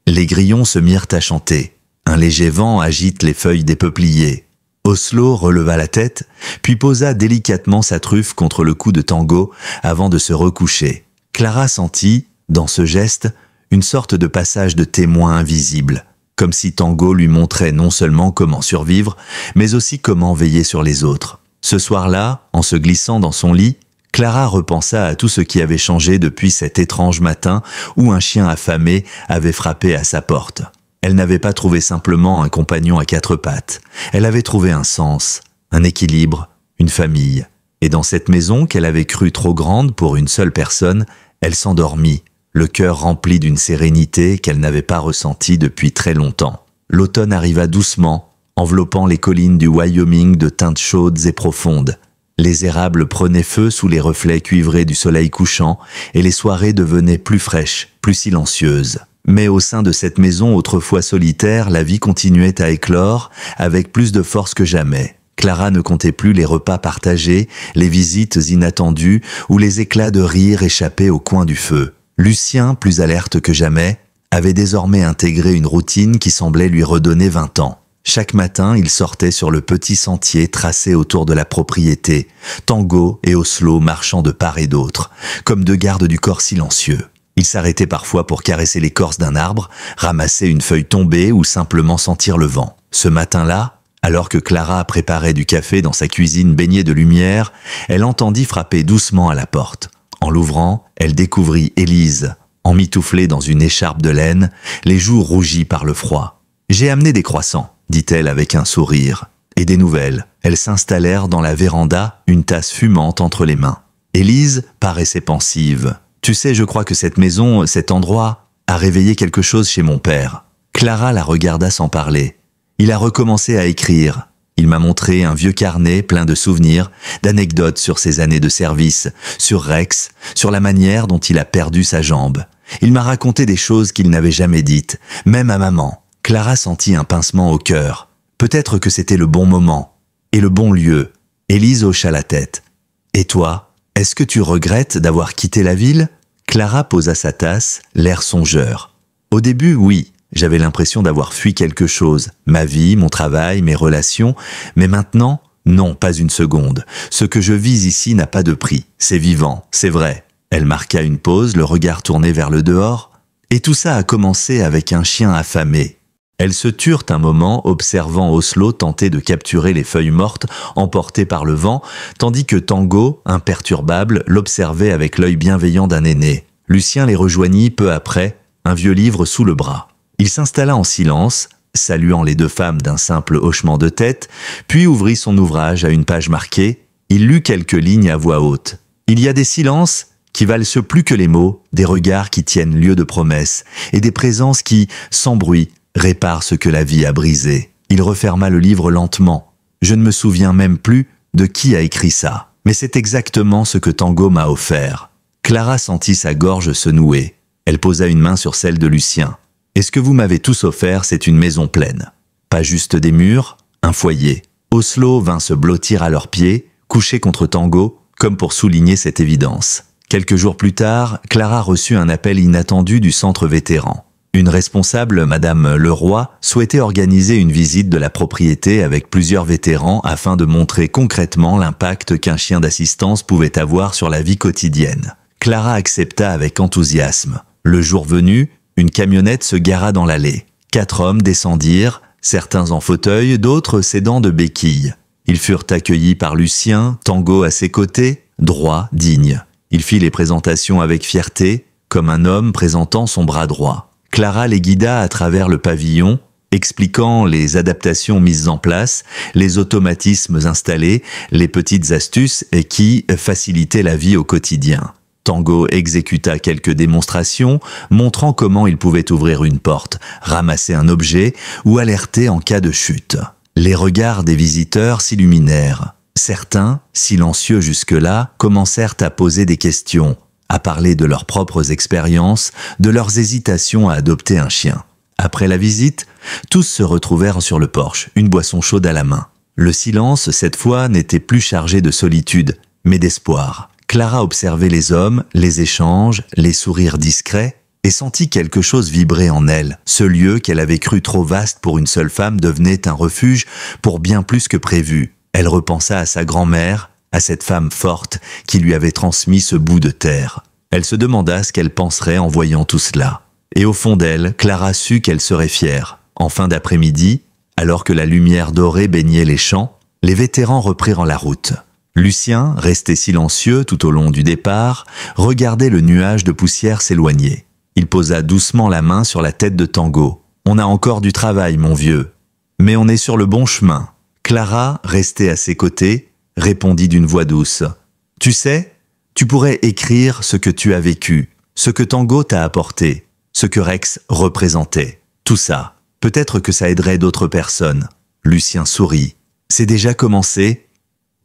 Les grillons se mirent à chanter. Un léger vent agite les feuilles des peupliers. Oslo releva la tête, puis posa délicatement sa truffe contre le cou de Tango avant de se recoucher. Clara sentit, dans ce geste, une sorte de passage de témoin invisible, comme si Tango lui montrait non seulement comment survivre, mais aussi comment veiller sur les autres. Ce soir-là, en se glissant dans son lit, Clara repensa à tout ce qui avait changé depuis cet étrange matin où un chien affamé avait frappé à sa porte. Elle n'avait pas trouvé simplement un compagnon à 4 pattes. Elle avait trouvé un sens, un équilibre, une famille. Et dans cette maison qu'elle avait crue trop grande pour une seule personne, elle s'endormit, le cœur rempli d'une sérénité qu'elle n'avait pas ressentie depuis très longtemps. L'automne arriva doucement, enveloppant les collines du Wyoming de teintes chaudes et profondes. Les érables prenaient feu sous les reflets cuivrés du soleil couchant et les soirées devenaient plus fraîches, plus silencieuses. Mais au sein de cette maison autrefois solitaire, la vie continuait à éclore avec plus de force que jamais. Clara ne comptait plus les repas partagés, les visites inattendues ou les éclats de rire échappés au coin du feu. Lucien, plus alerte que jamais, avait désormais intégré une routine qui semblait lui redonner 20 ans. Chaque matin, il sortait sur le petit sentier tracé autour de la propriété, Tango et Oslo marchant de part et d'autre, comme 2 gardes du corps silencieux. Il s'arrêtait parfois pour caresser l'écorce d'un arbre, ramasser une feuille tombée ou simplement sentir le vent. Ce matin-là, alors que Clara préparait du café dans sa cuisine baignée de lumière, elle entendit frapper doucement à la porte. En l'ouvrant, elle découvrit Élise, emmitouflée dans une écharpe de laine, les joues rougies par le froid. « J'ai amené des croissants », dit-elle avec un sourire. Et des nouvelles. Elles s'installèrent dans la véranda, une tasse fumante entre les mains. Élise paraissait pensive. « Tu sais, je crois que cette maison, cet endroit, a réveillé quelque chose chez mon père. » Clara la regarda sans parler. Il a recommencé à écrire. Il m'a montré un vieux carnet plein de souvenirs, d'anecdotes sur ses années de service, sur Rex, sur la manière dont il a perdu sa jambe. Il m'a raconté des choses qu'il n'avait jamais dites, même à maman. Clara sentit un pincement au cœur. Peut-être que c'était le bon moment et le bon lieu. Élise hocha la tête. « Et toi ? Est-ce que tu regrettes d'avoir quitté la ville ?» Clara posa sa tasse, l'air songeur. Au début, oui, j'avais l'impression d'avoir fui quelque chose. Ma vie, mon travail, mes relations. Mais maintenant, non, pas une seconde. Ce que je vis ici n'a pas de prix. C'est vivant, c'est vrai. Elle marqua une pause, le regard tourné vers le dehors. Et tout ça a commencé avec un chien affamé. Elles se turent un moment, observant Oslo tenter de capturer les feuilles mortes emportées par le vent, tandis que Tango, imperturbable, l'observait avec l'œil bienveillant d'un aîné. Lucien les rejoignit peu après, un vieux livre sous le bras. Il s'installa en silence, saluant les 2 femmes d'un simple hochement de tête, puis ouvrit son ouvrage à une page marquée « Il lut quelques lignes à voix haute. Il y a des silences qui valent plus que les mots, des regards qui tiennent lieu de promesses, et des présences qui, sans bruit, réparent ce que la vie a brisé. Il referma le livre lentement. Je ne me souviens même plus de qui a écrit ça. Mais c'est exactement ce que Tango m'a offert. Clara sentit sa gorge se nouer. Elle posa une main sur celle de Lucien. Et ce que vous m'avez tous offert, c'est une maison pleine. Pas juste des murs, un foyer. Oslo vint se blottir à leurs pieds, couché contre Tango, comme pour souligner cette évidence. Quelques jours plus tard, Clara reçut un appel inattendu du centre vétéran. Une responsable, Madame Leroy, souhaitait organiser une visite de la propriété avec plusieurs vétérans afin de montrer concrètement l'impact qu'un chien d'assistance pouvait avoir sur la vie quotidienne. Clara accepta avec enthousiasme. Le jour venu, une camionnette se gara dans l'allée. 4 hommes descendirent, certains en fauteuil, d'autres s'aidant de béquilles. Ils furent accueillis par Lucien, Tango à ses côtés, droit, digne. Il fit les présentations avec fierté, comme un homme présentant son bras droit. Clara les guida à travers le pavillon, expliquant les adaptations mises en place, les automatismes installés, les petites astuces qui facilitaient la vie au quotidien. Tango exécuta quelques démonstrations, montrant comment il pouvait ouvrir une porte, ramasser un objet ou alerter en cas de chute. Les regards des visiteurs s'illuminèrent. Certains, silencieux jusque-là, commencèrent à poser des questions, à parler de leurs propres expériences, de leurs hésitations à adopter un chien. Après la visite, tous se retrouvèrent sur le porche, une boisson chaude à la main. Le silence, cette fois, n'était plus chargé de solitude, mais d'espoir. Clara observait les hommes, les échanges, les sourires discrets, et sentit quelque chose vibrer en elle. Ce lieu qu'elle avait cru trop vaste pour une seule femme devenait un refuge pour bien plus que prévu. Elle repensa à sa grand-mère, à cette femme forte qui lui avait transmis ce bout de terre. Elle se demanda ce qu'elle penserait en voyant tout cela. Et au fond d'elle, Clara sut qu'elle serait fière. En fin d'après-midi, alors que la lumière dorée baignait les champs, les vétérans reprirent la route. Lucien, resté silencieux tout au long du départ, regardait le nuage de poussière s'éloigner. Il posa doucement la main sur la tête de Tango. « On a encore du travail, mon vieux. Mais on est sur le bon chemin. » Clara, restée à ses côtés, répondit d'une voix douce. « Tu sais, tu pourrais écrire ce que tu as vécu, ce que Tango t'a apporté, ce que Rex représentait. Tout ça, peut-être que ça aiderait d'autres personnes. » Lucien sourit. « C'est déjà commencé ?»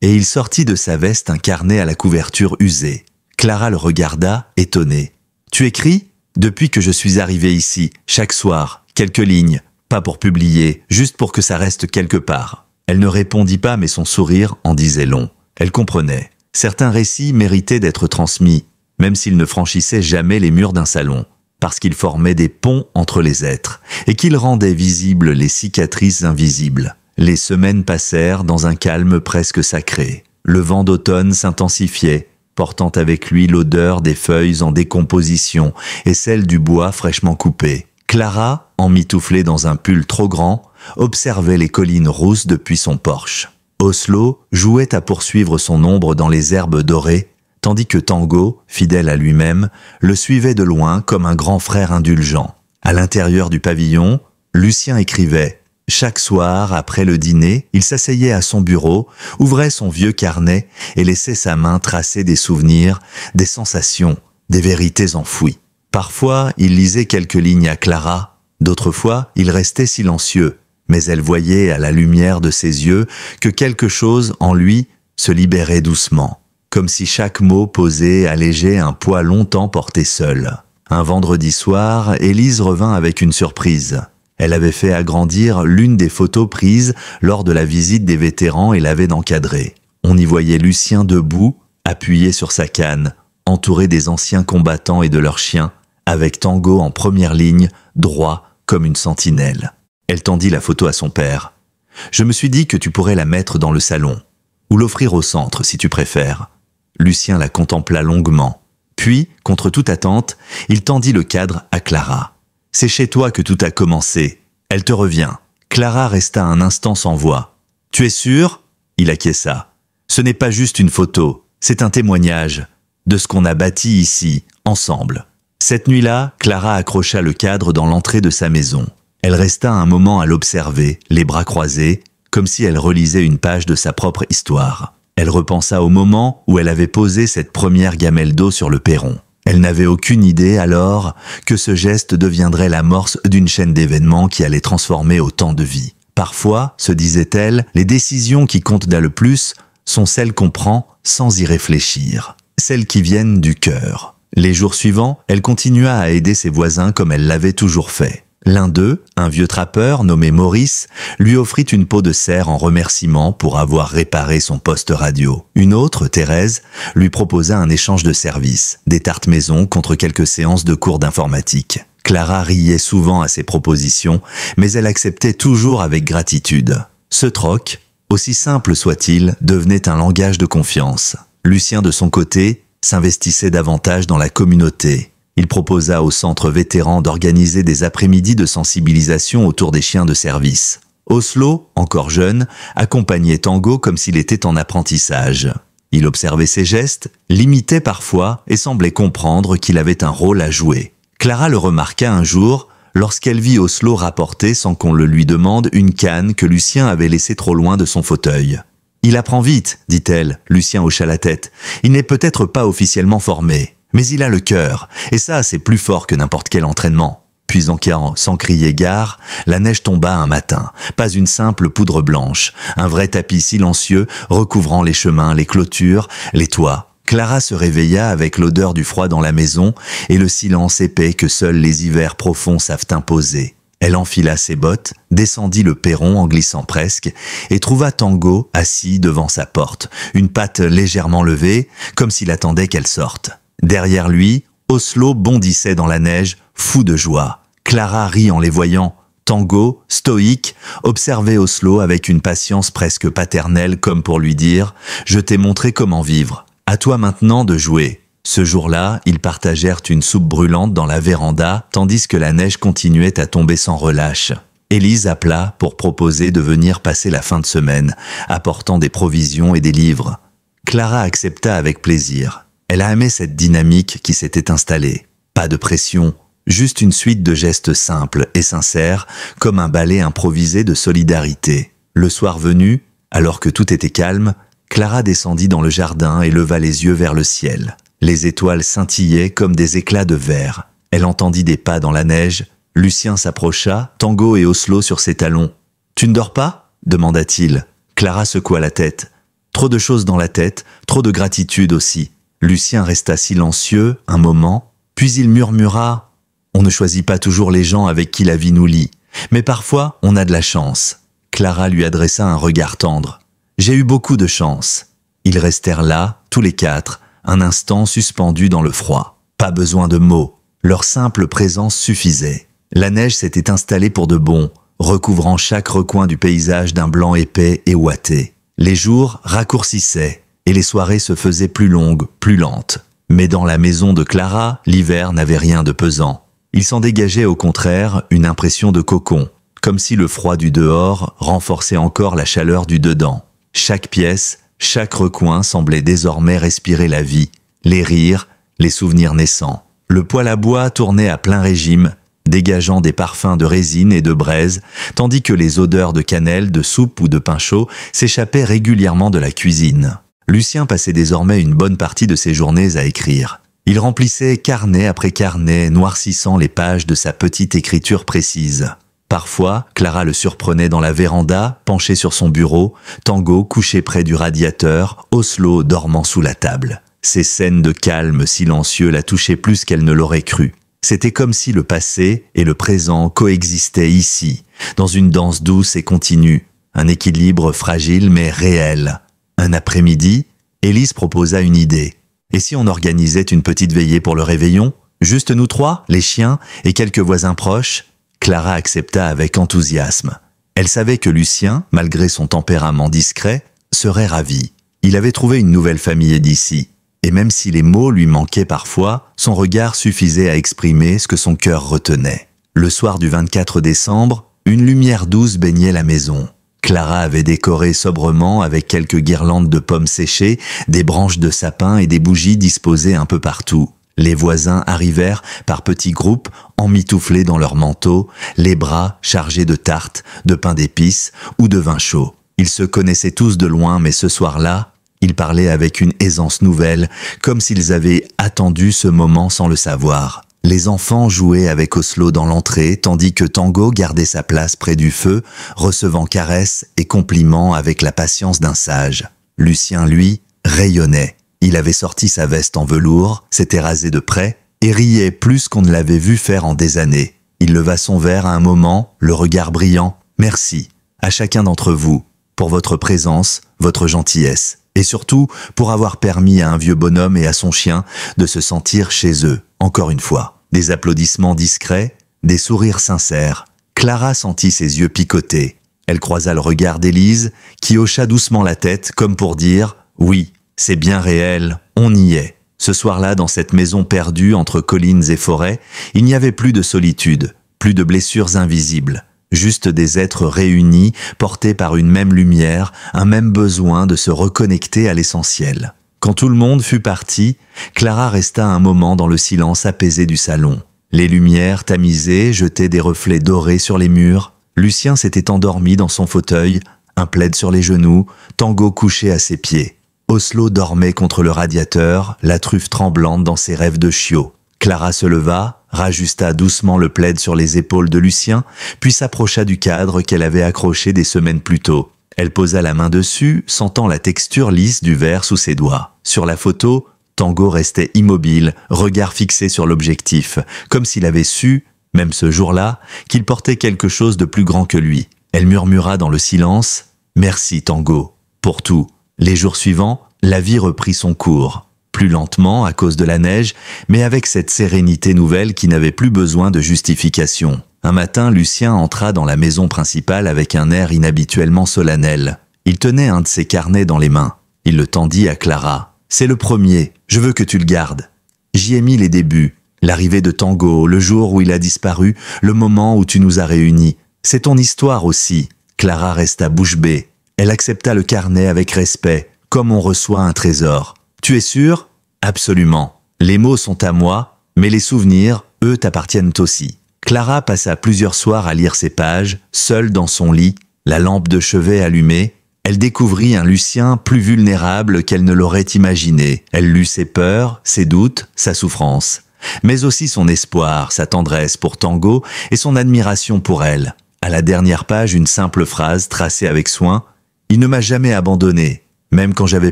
Et il sortit de sa veste un carnet à la couverture usée. Clara le regarda, étonnée. « Tu écris ? Depuis que je suis arrivée ici, chaque soir, quelques lignes, pas pour publier, juste pour que ça reste quelque part. » Elle ne répondit pas, mais son sourire en disait long. Elle comprenait. Certains récits méritaient d'être transmis, même s'ils ne franchissaient jamais les murs d'un salon, parce qu'ils formaient des ponts entre les êtres, et qu'ils rendaient visibles les cicatrices invisibles. Les semaines passèrent dans un calme presque sacré. Le vent d'automne s'intensifiait, portant avec lui l'odeur des feuilles en décomposition et celle du bois fraîchement coupé. Clara, emmitouflée dans un pull trop grand, observait les collines rousses depuis son porche. Oslo jouait à poursuivre son ombre dans les herbes dorées, tandis que Tango, fidèle à lui-même, le suivait de loin comme un grand frère indulgent. À l'intérieur du pavillon, Lucien écrivait. Chaque soir, après le dîner, il s'asseyait à son bureau, ouvrait son vieux carnet et laissait sa main tracer des souvenirs, des sensations, des vérités enfouies. Parfois, il lisait quelques lignes à Clara, d'autres fois, il restait silencieux, mais elle voyait à la lumière de ses yeux que quelque chose en lui se libérait doucement, comme si chaque mot posé allégeait un poids longtemps porté seul. Un vendredi soir, Élise revint avec une surprise. Elle avait fait agrandir l'une des photos prises lors de la visite des vétérans et l'avait encadrée. On y voyait Lucien debout, appuyé sur sa canne, entouré des anciens combattants et de leurs chiens, avec Tango en première ligne, droit comme une sentinelle. Elle tendit la photo à son père. « Je me suis dit que tu pourrais la mettre dans le salon, ou l'offrir au centre si tu préfères. » Lucien la contempla longuement. Puis, contre toute attente, il tendit le cadre à Clara. « C'est chez toi que tout a commencé. Elle te revient. » Clara resta un instant sans voix. « Tu es sûr ?» Il acquiesça. « Ce n'est pas juste une photo, c'est un témoignage de ce qu'on a bâti ici, ensemble. » Cette nuit-là, Clara accrocha le cadre dans l'entrée de sa maison. Elle resta un moment à l'observer, les bras croisés, comme si elle relisait une page de sa propre histoire. Elle repensa au moment où elle avait posé cette première gamelle d'eau sur le perron. Elle n'avait aucune idée alors que ce geste deviendrait l'amorce d'une chaîne d'événements qui allait transformer autant de vies. Parfois, se disait-elle, les décisions qui comptent le plus sont celles qu'on prend sans y réfléchir, celles qui viennent du cœur. Les jours suivants, elle continua à aider ses voisins comme elle l'avait toujours fait. L'un d'eux, un vieux trappeur nommé Maurice, lui offrit une peau de cerf en remerciement pour avoir réparé son poste radio. Une autre, Thérèse, lui proposa un échange de services, des tartes maison contre quelques séances de cours d'informatique. Clara riait souvent à ces propositions, mais elle acceptait toujours avec gratitude. Ce troc, aussi simple soit-il, devenait un langage de confiance. Lucien, de son côté, s'investissait davantage dans la communauté. Il proposa au centre vétéran d'organiser des après-midi de sensibilisation autour des chiens de service. Oslo, encore jeune, accompagnait Tango comme s'il était en apprentissage. Il observait ses gestes, l'imitait parfois et semblait comprendre qu'il avait un rôle à jouer. Clara le remarqua un jour lorsqu'elle vit Oslo rapporter, sans qu'on le lui demande, une canne que Lucien avait laissée trop loin de son fauteuil. « Il apprend vite, dit-elle. Lucien hocha la tête. Il n'est peut-être pas officiellement formé. Mais il a le cœur, et ça, c'est plus fort que n'importe quel entraînement. » Puis sans crier gare, la neige tomba un matin. Pas une simple poudre blanche, un vrai tapis silencieux recouvrant les chemins, les clôtures, les toits. Clara se réveilla avec l'odeur du froid dans la maison et le silence épais que seuls les hivers profonds savent imposer. Elle enfila ses bottes, descendit le perron en glissant presque, et trouva Tango assis devant sa porte, une patte légèrement levée, comme s'il attendait qu'elle sorte. Derrière lui, Oslo bondissait dans la neige, fou de joie. Clara rit en les voyant. Tango, stoïque, observait Oslo avec une patience presque paternelle comme pour lui dire « Je t'ai montré comment vivre. À toi maintenant de jouer. » Ce jour-là, ils partagèrent une soupe brûlante dans la véranda, tandis que la neige continuait à tomber sans relâche. Élise appela pour proposer de venir passer la fin de semaine, apportant des provisions et des livres. Clara accepta avec plaisir. Elle a aimé cette dynamique qui s'était installée. Pas de pression, juste une suite de gestes simples et sincères, comme un ballet improvisé de solidarité. Le soir venu, alors que tout était calme, Clara descendit dans le jardin et leva les yeux vers le ciel. Les étoiles scintillaient comme des éclats de verre. Elle entendit des pas dans la neige. Lucien s'approcha, Tango et Oslo sur ses talons. « Tu ne dors pas ?» demanda-t-il. Clara secoua la tête. Trop de choses dans la tête, trop de gratitude aussi. Lucien resta silencieux un moment, puis il murmura « On ne choisit pas toujours les gens avec qui la vie nous lie, mais parfois on a de la chance. » Clara lui adressa un regard tendre. « J'ai eu beaucoup de chance. » Ils restèrent là, tous les quatre, un instant suspendus dans le froid. Pas besoin de mots, leur simple présence suffisait. La neige s'était installée pour de bon, recouvrant chaque recoin du paysage d'un blanc épais et ouaté. Les jours raccourcissaient, et les soirées se faisaient plus longues, plus lentes. Mais dans la maison de Clara, l'hiver n'avait rien de pesant. Il s'en dégageait au contraire une impression de cocon, comme si le froid du dehors renforçait encore la chaleur du dedans. Chaque pièce, chaque recoin semblait désormais respirer la vie, les rires, les souvenirs naissants. Le poêle à bois tournait à plein régime, dégageant des parfums de résine et de braise, tandis que les odeurs de cannelle, de soupe ou de pain chaud s'échappaient régulièrement de la cuisine. Lucien passait désormais une bonne partie de ses journées à écrire. Il remplissait carnet après carnet, noircissant les pages de sa petite écriture précise. Parfois, Clara le surprenait dans la véranda, penché sur son bureau, Tango couché près du radiateur, Oslo dormant sous la table. Ces scènes de calme silencieux la touchaient plus qu'elle ne l'aurait cru. C'était comme si le passé et le présent coexistaient ici, dans une danse douce et continue, un équilibre fragile mais réel. Un après-midi, Élise proposa une idée. Et si on organisait une petite veillée pour le réveillon? Juste nous trois, les chiens et quelques voisins proches? Clara accepta avec enthousiasme. Elle savait que Lucien, malgré son tempérament discret, serait ravi. Il avait trouvé une nouvelle famille d'ici. Et même si les mots lui manquaient parfois, son regard suffisait à exprimer ce que son cœur retenait. Le soir du 24 décembre, une lumière douce baignait la maison. Clara avait décoré sobrement avec quelques guirlandes de pommes séchées, des branches de sapin et des bougies disposées un peu partout. Les voisins arrivèrent par petits groupes, emmitouflés dans leurs manteaux, les bras chargés de tartes, de pain d'épices ou de vin chaud. Ils se connaissaient tous de loin, mais ce soir-là, Ils parlaient avec une aisance nouvelle, comme s'ils avaient attendu ce moment sans le savoir. Les enfants jouaient avec Oslo dans l'entrée, tandis que Tango gardait sa place près du feu, recevant caresses et compliments avec la patience d'un sage. Lucien, lui, rayonnait. Il avait sorti sa veste en velours, s'était rasé de près, et riait plus qu'on ne l'avait vu faire en des années. Il leva son verre à un moment, le regard brillant. « Merci, à chacun d'entre vous, pour votre présence, votre gentillesse, et surtout pour avoir permis à un vieux bonhomme et à son chien de se sentir chez eux, encore une fois. » Des applaudissements discrets, des sourires sincères. Clara sentit ses yeux picoter. Elle croisa le regard d'Élise, qui hocha doucement la tête, comme pour dire « Oui, c'est bien réel, on y est ». Ce soir-là, dans cette maison perdue entre collines et forêts, il n'y avait plus de solitude, plus de blessures invisibles, juste des êtres réunis, portés par une même lumière, un même besoin de se reconnecter à l'essentiel. Quand tout le monde fut parti, Clara resta un moment dans le silence apaisé du salon. Les lumières tamisées jetaient des reflets dorés sur les murs. Lucien s'était endormi dans son fauteuil, un plaid sur les genoux, Tango couché à ses pieds. Oslo dormait contre le radiateur, la truffe tremblante dans ses rêves de chiot. Clara se leva, rajusta doucement le plaid sur les épaules de Lucien, puis s'approcha du cadre qu'elle avait accroché des semaines plus tôt. Elle posa la main dessus, sentant la texture lisse du verre sous ses doigts. Sur la photo, Tango restait immobile, regard fixé sur l'objectif, comme s'il avait su, même ce jour-là, qu'il portait quelque chose de plus grand que lui. Elle murmura dans le silence « Merci Tango, pour tout ». Les jours suivants, la vie reprit son cours. Plus lentement à cause de la neige, mais avec cette sérénité nouvelle qui n'avait plus besoin de justification. Un matin, Lucien entra dans la maison principale avec un air inhabituellement solennel. Il tenait un de ses carnets dans les mains. Il le tendit à Clara. « C'est le premier, je veux que tu le gardes. J'y ai mis les débuts, l'arrivée de Tango, le jour où il a disparu, le moment où tu nous as réunis. C'est ton histoire aussi. » Clara resta bouche bée. Elle accepta le carnet avec respect, comme on reçoit un trésor. « Tu es sûr ?»« Absolument. Les mots sont à moi, mais les souvenirs, eux, t'appartiennent aussi. » Clara passa plusieurs soirs à lire ces pages, seule dans son lit, la lampe de chevet allumée. Elle découvrit un Lucien plus vulnérable qu'elle ne l'aurait imaginé. Elle lut ses peurs, ses doutes, sa souffrance, mais aussi son espoir, sa tendresse pour Tango et son admiration pour elle. À la dernière page, une simple phrase tracée avec soin. « Il ne m'a jamais abandonné, même quand j'avais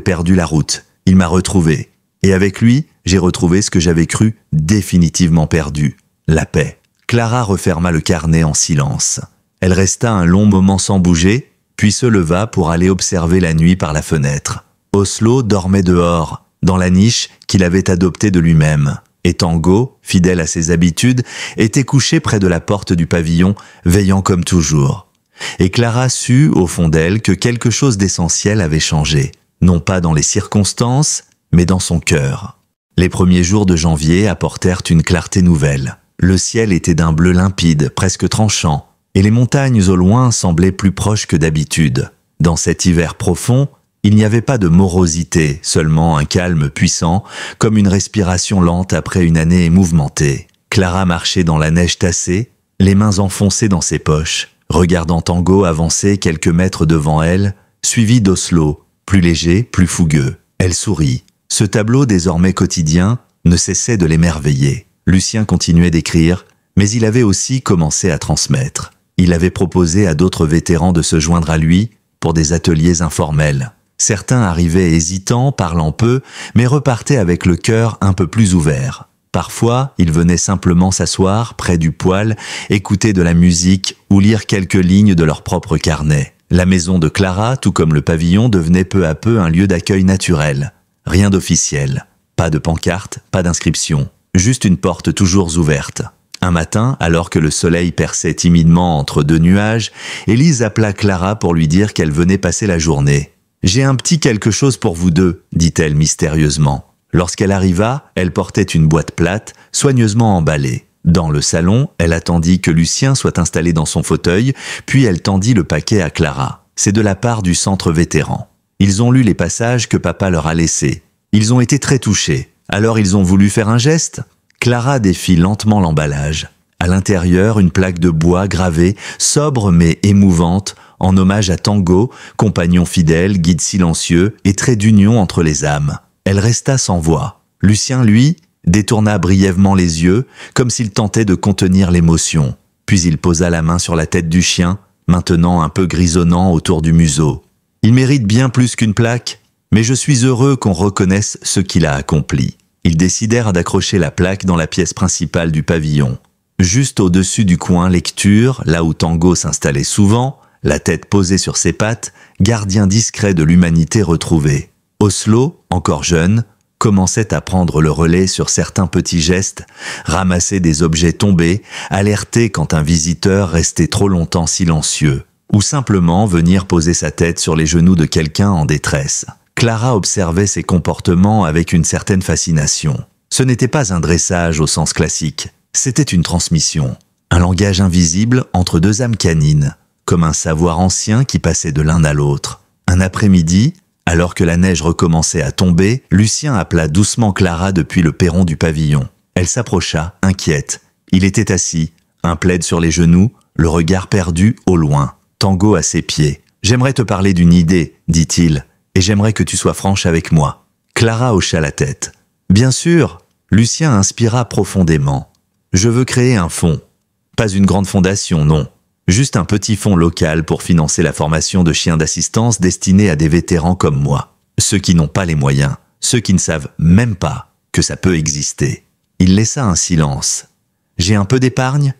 perdu la route. Il m'a retrouvé. Et avec lui, j'ai retrouvé ce que j'avais cru définitivement perdu, la paix. » Clara referma le carnet en silence. Elle resta un long moment sans bouger, puis se leva pour aller observer la nuit par la fenêtre. Oslo dormait dehors, dans la niche qu'il avait adoptée de lui-même. Et Tango, fidèle à ses habitudes, était couché près de la porte du pavillon, veillant comme toujours. Et Clara sut, au fond d'elle, que quelque chose d'essentiel avait changé. Non pas dans les circonstances, mais dans son cœur. Les premiers jours de janvier apportèrent une clarté nouvelle. Le ciel était d'un bleu limpide, presque tranchant, et les montagnes au loin semblaient plus proches que d'habitude. Dans cet hiver profond, il n'y avait pas de morosité, seulement un calme puissant, comme une respiration lente après une année mouvementée. Clara marchait dans la neige tassée, les mains enfoncées dans ses poches, regardant Tango avancer quelques mètres devant elle, suivi d'Oslo, plus léger, plus fougueux. Elle sourit. Ce tableau désormais quotidien ne cessait de l'émerveiller. Lucien continuait d'écrire, mais il avait aussi commencé à transmettre. Il avait proposé à d'autres vétérans de se joindre à lui pour des ateliers informels. Certains arrivaient hésitants, parlant peu, mais repartaient avec le cœur un peu plus ouvert. Parfois, ils venaient simplement s'asseoir près du poêle, écouter de la musique ou lire quelques lignes de leur propre carnet. La maison de Clara, tout comme le pavillon, devenait peu à peu un lieu d'accueil naturel. Rien d'officiel, pas de pancarte, pas d'inscription. Juste une porte toujours ouverte. Un matin, alors que le soleil perçait timidement entre deux nuages, Élise appela Clara pour lui dire qu'elle venait passer la journée. « J'ai un petit quelque chose pour vous deux », dit-elle mystérieusement. Lorsqu'elle arriva, elle portait une boîte plate, soigneusement emballée. Dans le salon, elle attendit que Lucien soit installé dans son fauteuil, puis elle tendit le paquet à Clara. C'est de la part du centre vétéran. Ils ont lu les passages que papa leur a laissés. Ils ont été très touchés. Alors ils ont voulu faire un geste. Clara défit lentement l'emballage. À l'intérieur, une plaque de bois gravée, sobre mais émouvante, en hommage à Tango, compagnon fidèle, guide silencieux et trait d'union entre les âmes. Elle resta sans voix. Lucien, lui, détourna brièvement les yeux, comme s'il tentait de contenir l'émotion. Puis il posa la main sur la tête du chien, maintenant un peu grisonnant autour du museau. Il mérite bien plus qu'une plaque, mais je suis heureux qu'on reconnaisse ce qu'il a accompli. Ils décidèrent d'accrocher la plaque dans la pièce principale du pavillon. Juste au-dessus du coin lecture, là où Tango s'installait souvent, la tête posée sur ses pattes, gardien discret de l'humanité retrouvée. Oslo, encore jeune, commençait à prendre le relais sur certains petits gestes, ramasser des objets tombés, alerter quand un visiteur restait trop longtemps silencieux, ou simplement venir poser sa tête sur les genoux de quelqu'un en détresse. Clara observait ses comportements avec une certaine fascination. Ce n'était pas un dressage au sens classique, c'était une transmission, un langage invisible entre deux âmes canines, comme un savoir ancien qui passait de l'un à l'autre. Un après-midi, alors que la neige recommençait à tomber, Lucien appela doucement Clara depuis le perron du pavillon. Elle s'approcha, inquiète. Il était assis, un plaid sur les genoux, le regard perdu au loin. Tango à ses pieds. « J'aimerais te parler d'une idée, dit-il, et j'aimerais que tu sois franche avec moi. » Clara hocha la tête. « Bien sûr !» Lucien inspira profondément. « Je veux créer un fonds. Pas une grande fondation, non. Juste un petit fonds local pour financer la formation de chiens d'assistance destinés à des vétérans comme moi. Ceux qui n'ont pas les moyens, ceux qui ne savent même pas que ça peut exister. » Il laissa un silence. « J'ai un peu d'épargne ?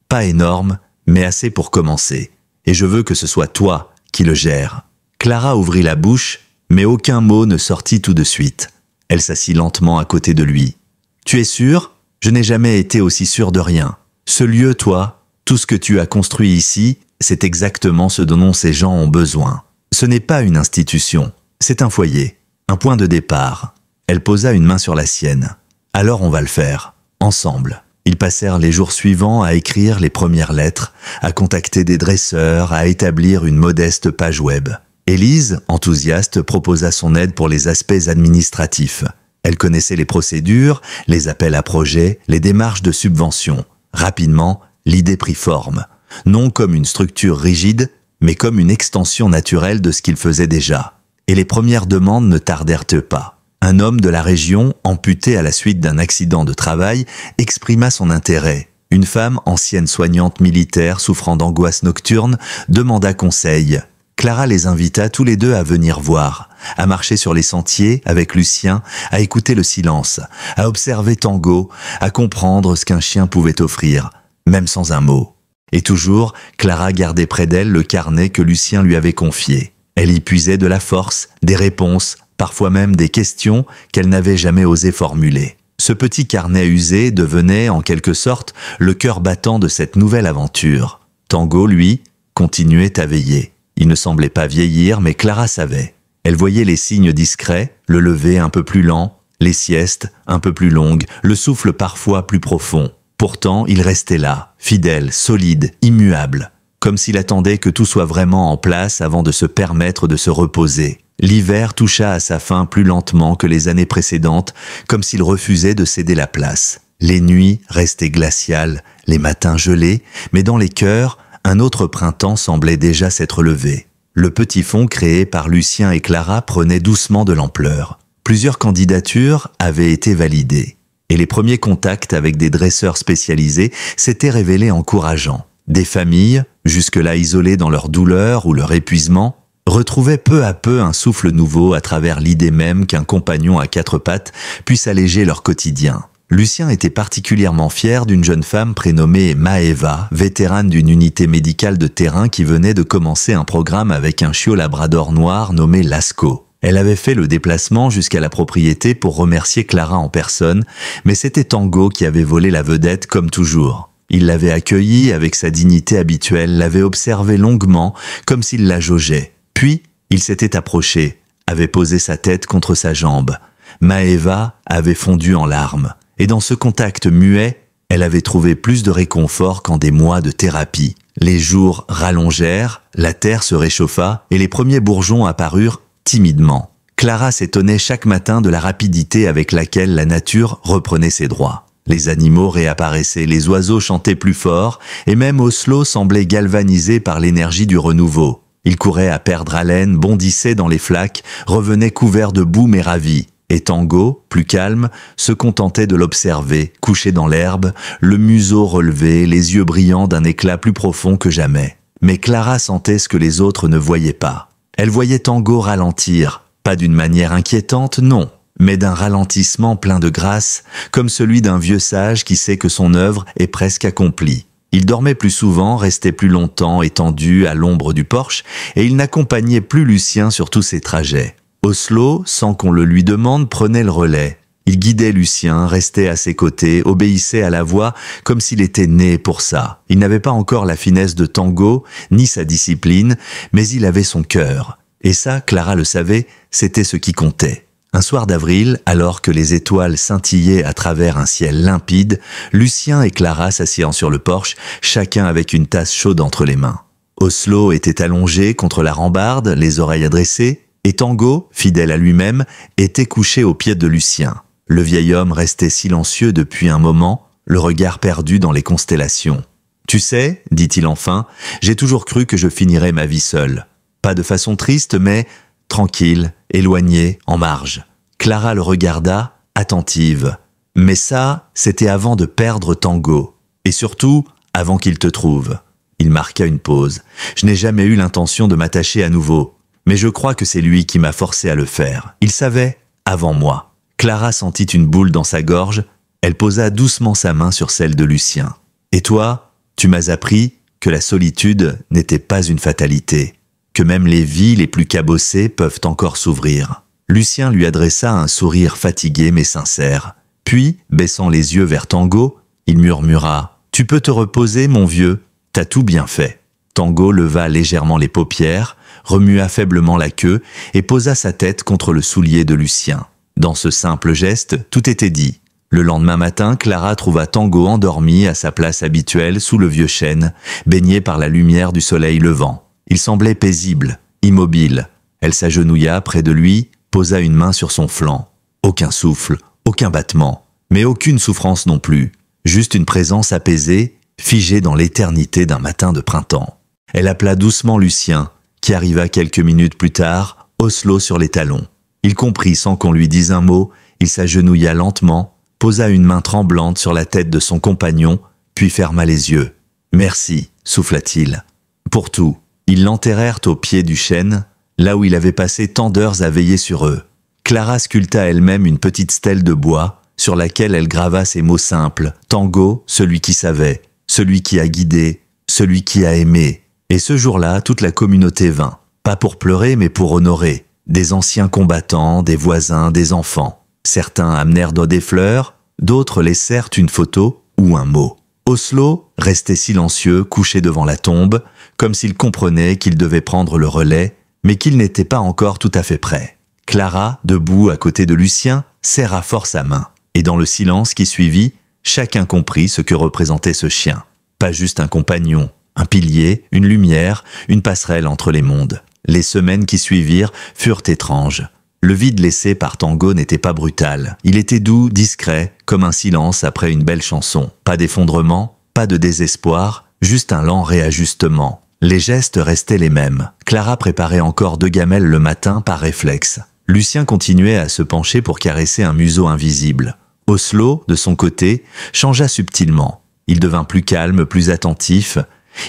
Pas énorme, mais assez pour commencer. Et je veux que ce soit toi qui le gères. » Clara ouvrit la bouche, mais aucun mot ne sortit tout de suite. Elle s'assit lentement à côté de lui. « Tu es sûr ? Je n'ai jamais été aussi sûr de rien. Ce lieu, toi, tout ce que tu as construit ici, c'est exactement ce dont ces gens ont besoin. Ce n'est pas une institution, c'est un foyer, un point de départ. » Elle posa une main sur la sienne. « Alors on va le faire, ensemble. » Ils passèrent les jours suivants à écrire les premières lettres, à contacter des dresseurs, à établir une modeste page web. Élise, enthousiaste, proposa son aide pour les aspects administratifs. Elle connaissait les procédures, les appels à projets, les démarches de subvention. Rapidement, l'idée prit forme. Non comme une structure rigide, mais comme une extension naturelle de ce qu'il faisait déjà. Et les premières demandes ne tardèrent pas. Un homme de la région, amputé à la suite d'un accident de travail, exprima son intérêt. Une femme, ancienne soignante militaire souffrant d'angoisse nocturne, demanda conseil. Clara les invita tous les deux à venir voir, à marcher sur les sentiers avec Lucien, à écouter le silence, à observer Tango, à comprendre ce qu'un chien pouvait offrir, même sans un mot. Et toujours, Clara gardait près d'elle le carnet que Lucien lui avait confié. Elle y puisait de la force, des réponses, parfois même des questions qu'elle n'avait jamais osé formuler. Ce petit carnet usé devenait, en quelque sorte, le cœur battant de cette nouvelle aventure. Tango, lui, continuait à veiller. Il ne semblait pas vieillir, mais Clara savait. Elle voyait les signes discrets, le lever un peu plus lent, les siestes un peu plus longues, le souffle parfois plus profond. Pourtant, il restait là, fidèle, solide, immuable, comme s'il attendait que tout soit vraiment en place avant de se permettre de se reposer. L'hiver toucha à sa fin plus lentement que les années précédentes, comme s'il refusait de céder la place. Les nuits restaient glaciales, les matins gelés, mais dans les cœurs, un autre printemps semblait déjà s'être levé. Le petit fonds créé par Lucien et Clara prenait doucement de l'ampleur. Plusieurs candidatures avaient été validées, et les premiers contacts avec des dresseurs spécialisés s'étaient révélés encourageants. Des familles, jusque-là isolées dans leur douleur ou leur épuisement, retrouvaient peu à peu un souffle nouveau à travers l'idée même qu'un compagnon à quatre pattes puisse alléger leur quotidien. Lucien était particulièrement fier d'une jeune femme prénommée Maëva, vétérane d'une unité médicale de terrain qui venait de commencer un programme avec un chiot labrador noir nommé Lasco. Elle avait fait le déplacement jusqu'à la propriété pour remercier Clara en personne, mais c'était Tango qui avait volé la vedette comme toujours. Il l'avait accueillie avec sa dignité habituelle, l'avait observée longuement, comme s'il la jaugeait. Puis, il s'était approché, avait posé sa tête contre sa jambe. Maëva avait fondu en larmes. Et dans ce contact muet, elle avait trouvé plus de réconfort qu'en des mois de thérapie. Les jours rallongèrent, la terre se réchauffa et les premiers bourgeons apparurent timidement. Clara s'étonnait chaque matin de la rapidité avec laquelle la nature reprenait ses droits. Les animaux réapparaissaient, les oiseaux chantaient plus fort, et même Oslo semblait galvanisé par l'énergie du renouveau. Il courait à perdre haleine, bondissait dans les flaques, revenait couvert de boue mais ravi. Et Tango, plus calme, se contentait de l'observer, couché dans l'herbe, le museau relevé, les yeux brillants d'un éclat plus profond que jamais. Mais Clara sentait ce que les autres ne voyaient pas. Elle voyait Tango ralentir, pas d'une manière inquiétante, non, mais d'un ralentissement plein de grâce, comme celui d'un vieux sage qui sait que son œuvre est presque accomplie. Il dormait plus souvent, restait plus longtemps étendu à l'ombre du porche, et il n'accompagnait plus Lucien sur tous ses trajets. Oslo, sans qu'on le lui demande, prenait le relais. Il guidait Lucien, restait à ses côtés, obéissait à la voix comme s'il était né pour ça. Il n'avait pas encore la finesse de Tango, ni sa discipline, mais il avait son cœur. Et ça, Clara le savait, c'était ce qui comptait. Un soir d'avril, alors que les étoiles scintillaient à travers un ciel limpide, Lucien et Clara s'assirent sur le porche, chacun avec une tasse chaude entre les mains. Oslo était allongé contre la rambarde, les oreilles adressées, et Tango, fidèle à lui-même, était couché aux pieds de Lucien. Le vieil homme restait silencieux depuis un moment, le regard perdu dans les constellations. « Tu sais, dit-il enfin, j'ai toujours cru que je finirais ma vie seul. Pas de façon triste, mais tranquille, éloigné, en marge. » Clara le regarda, attentive. « Mais ça, c'était avant de perdre Tango. Et surtout, avant qu'il te trouve. » Il marqua une pause. « Je n'ai jamais eu l'intention de m'attacher à nouveau. Mais je crois que c'est lui qui m'a forcé à le faire. Il savait, avant moi. » Clara sentit une boule dans sa gorge. Elle posa doucement sa main sur celle de Lucien. « Et toi, tu m'as appris que la solitude n'était pas une fatalité, que même les vies les plus cabossées peuvent encore s'ouvrir. » Lucien lui adressa un sourire fatigué mais sincère. Puis, baissant les yeux vers Tango, il murmura « Tu peux te reposer, mon vieux, t'as tout bien fait. » Tango leva légèrement les paupières, remua faiblement la queue et posa sa tête contre le soulier de Lucien. Dans ce simple geste, tout était dit. Le lendemain matin, Clara trouva Tango endormi à sa place habituelle sous le vieux chêne, baigné par la lumière du soleil levant. Il semblait paisible, immobile. Elle s'agenouilla près de lui, posa une main sur son flanc. Aucun souffle, aucun battement, mais aucune souffrance non plus. Juste une présence apaisée, figée dans l'éternité d'un matin de printemps. Elle appela doucement Lucien, qui arriva quelques minutes plus tard, Oslo sur les talons. Il comprit sans qu'on lui dise un mot, il s'agenouilla lentement, posa une main tremblante sur la tête de son compagnon, puis ferma les yeux. « Merci » souffla-t-il. Pour tout, ils l'enterrèrent au pied du chêne, là où il avait passé tant d'heures à veiller sur eux. Clara sculpta elle-même une petite stèle de bois, sur laquelle elle grava ces mots simples. Tango, celui qui savait, celui qui a guidé, celui qui a aimé. Et ce jour-là, toute la communauté vint. Pas pour pleurer, mais pour honorer. Des anciens combattants, des voisins, des enfants. Certains amenèrent des fleurs, d'autres laissèrent une photo ou un mot. Oslo restait silencieux, couché devant la tombe, comme s'il comprenait qu'il devait prendre le relais, mais qu'il n'était pas encore tout à fait prêt. Clara, debout à côté de Lucien, serra fort sa main. Et dans le silence qui suivit, chacun comprit ce que représentait ce chien. Pas juste un compagnon, un pilier, une lumière, une passerelle entre les mondes. Les semaines qui suivirent furent étranges. Le vide laissé par Tango n'était pas brutal. Il était doux, discret, comme un silence après une belle chanson. Pas d'effondrement, pas de désespoir, juste un lent réajustement. Les gestes restaient les mêmes. Clara préparait encore 2 gamelles le matin par réflexe. Lucien continuait à se pencher pour caresser un museau invisible. Oslo, de son côté, changea subtilement. Il devint plus calme, plus attentif.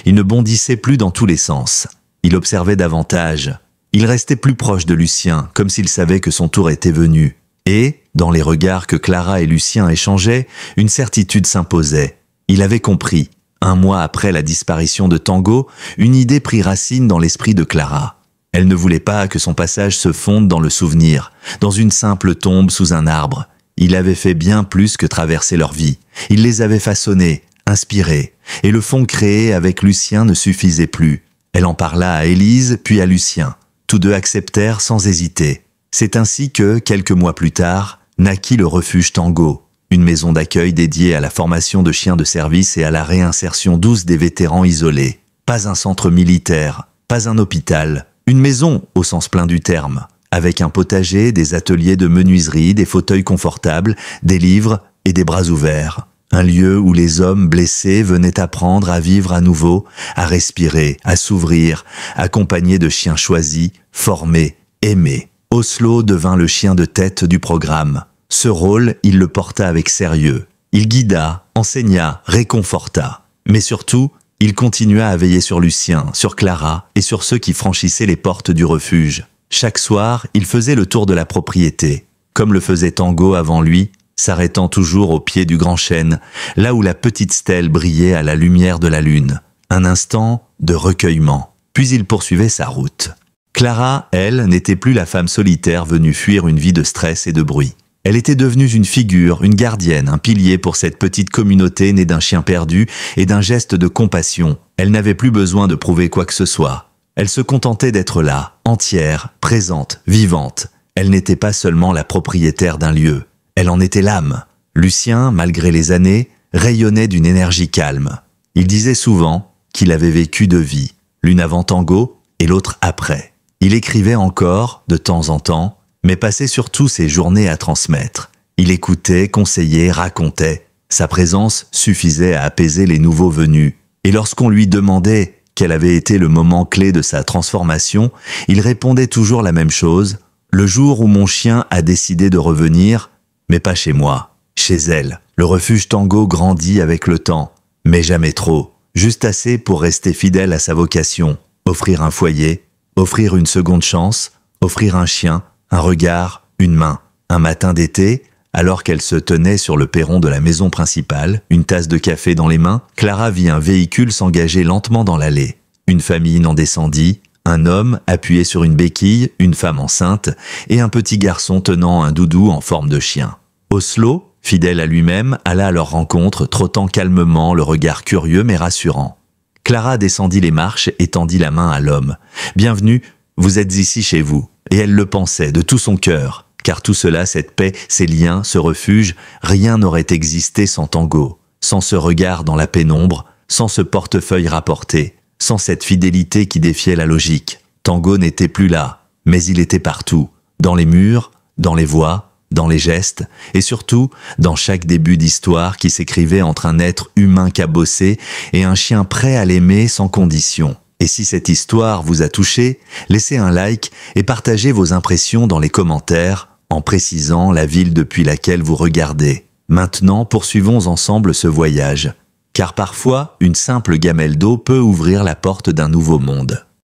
Il ne bondissait plus dans tous les sens. Il observait davantage. Il restait plus proche de Lucien, comme s'il savait que son tour était venu. Et, dans les regards que Clara et Lucien échangeaient, une certitude s'imposait. Il avait compris. 1 mois après la disparition de Tango, une idée prit racine dans l'esprit de Clara. Elle ne voulait pas que son passage se fonde dans le souvenir, dans une simple tombe sous un arbre. Il avait fait bien plus que traverser leur vie. Il les avait façonnés, inspirés, et le fond créé avec Lucien ne suffisait plus. Elle en parla à Élise, puis à Lucien. Tous 2 acceptèrent sans hésiter. C'est ainsi que, quelques mois plus tard, naquit le refuge Tango, une maison d'accueil dédiée à la formation de chiens de service et à la réinsertion douce des vétérans isolés. Pas un centre militaire, pas un hôpital, une maison au sens plein du terme, avec un potager, des ateliers de menuiserie, des fauteuils confortables, des livres et des bras ouverts. un lieu où les hommes blessés venaient apprendre à vivre à nouveau, à respirer, à s'ouvrir, accompagnés de chiens choisis, formés, aimés. Oslo devint le chien de tête du programme. Ce rôle, il le porta avec sérieux. Il guida, enseigna, réconforta. Mais surtout, il continua à veiller sur Lucien, sur Clara et sur ceux qui franchissaient les portes du refuge. Chaque soir, il faisait le tour de la propriété, comme le faisait Tango avant lui, s'arrêtant toujours au pied du grand chêne, là où la petite stèle brillait à la lumière de la lune. Un instant de recueillement, puis il poursuivait sa route. Clara, elle, n'était plus la femme solitaire venue fuir une vie de stress et de bruit. Elle était devenue une figure, une gardienne, un pilier pour cette petite communauté née d'un chien perdu et d'un geste de compassion. Elle n'avait plus besoin de prouver quoi que ce soit. Elle se contentait d'être là, entière, présente, vivante. Elle n'était pas seulement la propriétaire d'un lieu, elle en était l'âme. Lucien, malgré les années, rayonnait d'une énergie calme. Il disait souvent qu'il avait vécu deux vies, l'une avant Tango et l'autre après. Il écrivait encore, de temps en temps, mais passait surtout ses journées à transmettre. Il écoutait, conseillait, racontait. Sa présence suffisait à apaiser les nouveaux venus. Et lorsqu'on lui demandait quel avait été le moment clé de sa transformation, il répondait toujours la même chose. Le jour où mon chien a décidé de revenir, mais pas chez moi, chez elle. Le refuge Tango grandit avec le temps, mais jamais trop. Juste assez pour rester fidèle à sa vocation. Offrir un foyer, offrir une seconde chance, offrir un chien, un regard, une main. Un matin d'été, alors qu'elle se tenait sur le perron de la maison principale, une tasse de café dans les mains, Clara vit un véhicule s'engager lentement dans l'allée. Une famille n'en descendit, un homme appuyé sur une béquille, une femme enceinte et un petit garçon tenant un doudou en forme de chien. Oslo, fidèle à lui-même, alla à leur rencontre, trottant calmement, le regard curieux mais rassurant. Clara descendit les marches et tendit la main à l'homme. « Bienvenue, vous êtes ici chez vous. » Et elle le pensait de tout son cœur, car tout cela, cette paix, ces liens, ce refuge, rien n'aurait existé sans Tango, sans ce regard dans la pénombre, sans ce portefeuille rapporté, sans cette fidélité qui défiait la logique. Tango n'était plus là, mais il était partout, dans les murs, dans les voix, dans les gestes, et surtout dans chaque début d'histoire qui s'écrivait entre un être humain cabossé et un chien prêt à l'aimer sans condition. Et si cette histoire vous a touché, laissez un like et partagez vos impressions dans les commentaires en précisant la ville depuis laquelle vous regardez. Maintenant, poursuivons ensemble ce voyage, car parfois, une simple gamelle d'eau peut ouvrir la porte d'un nouveau monde.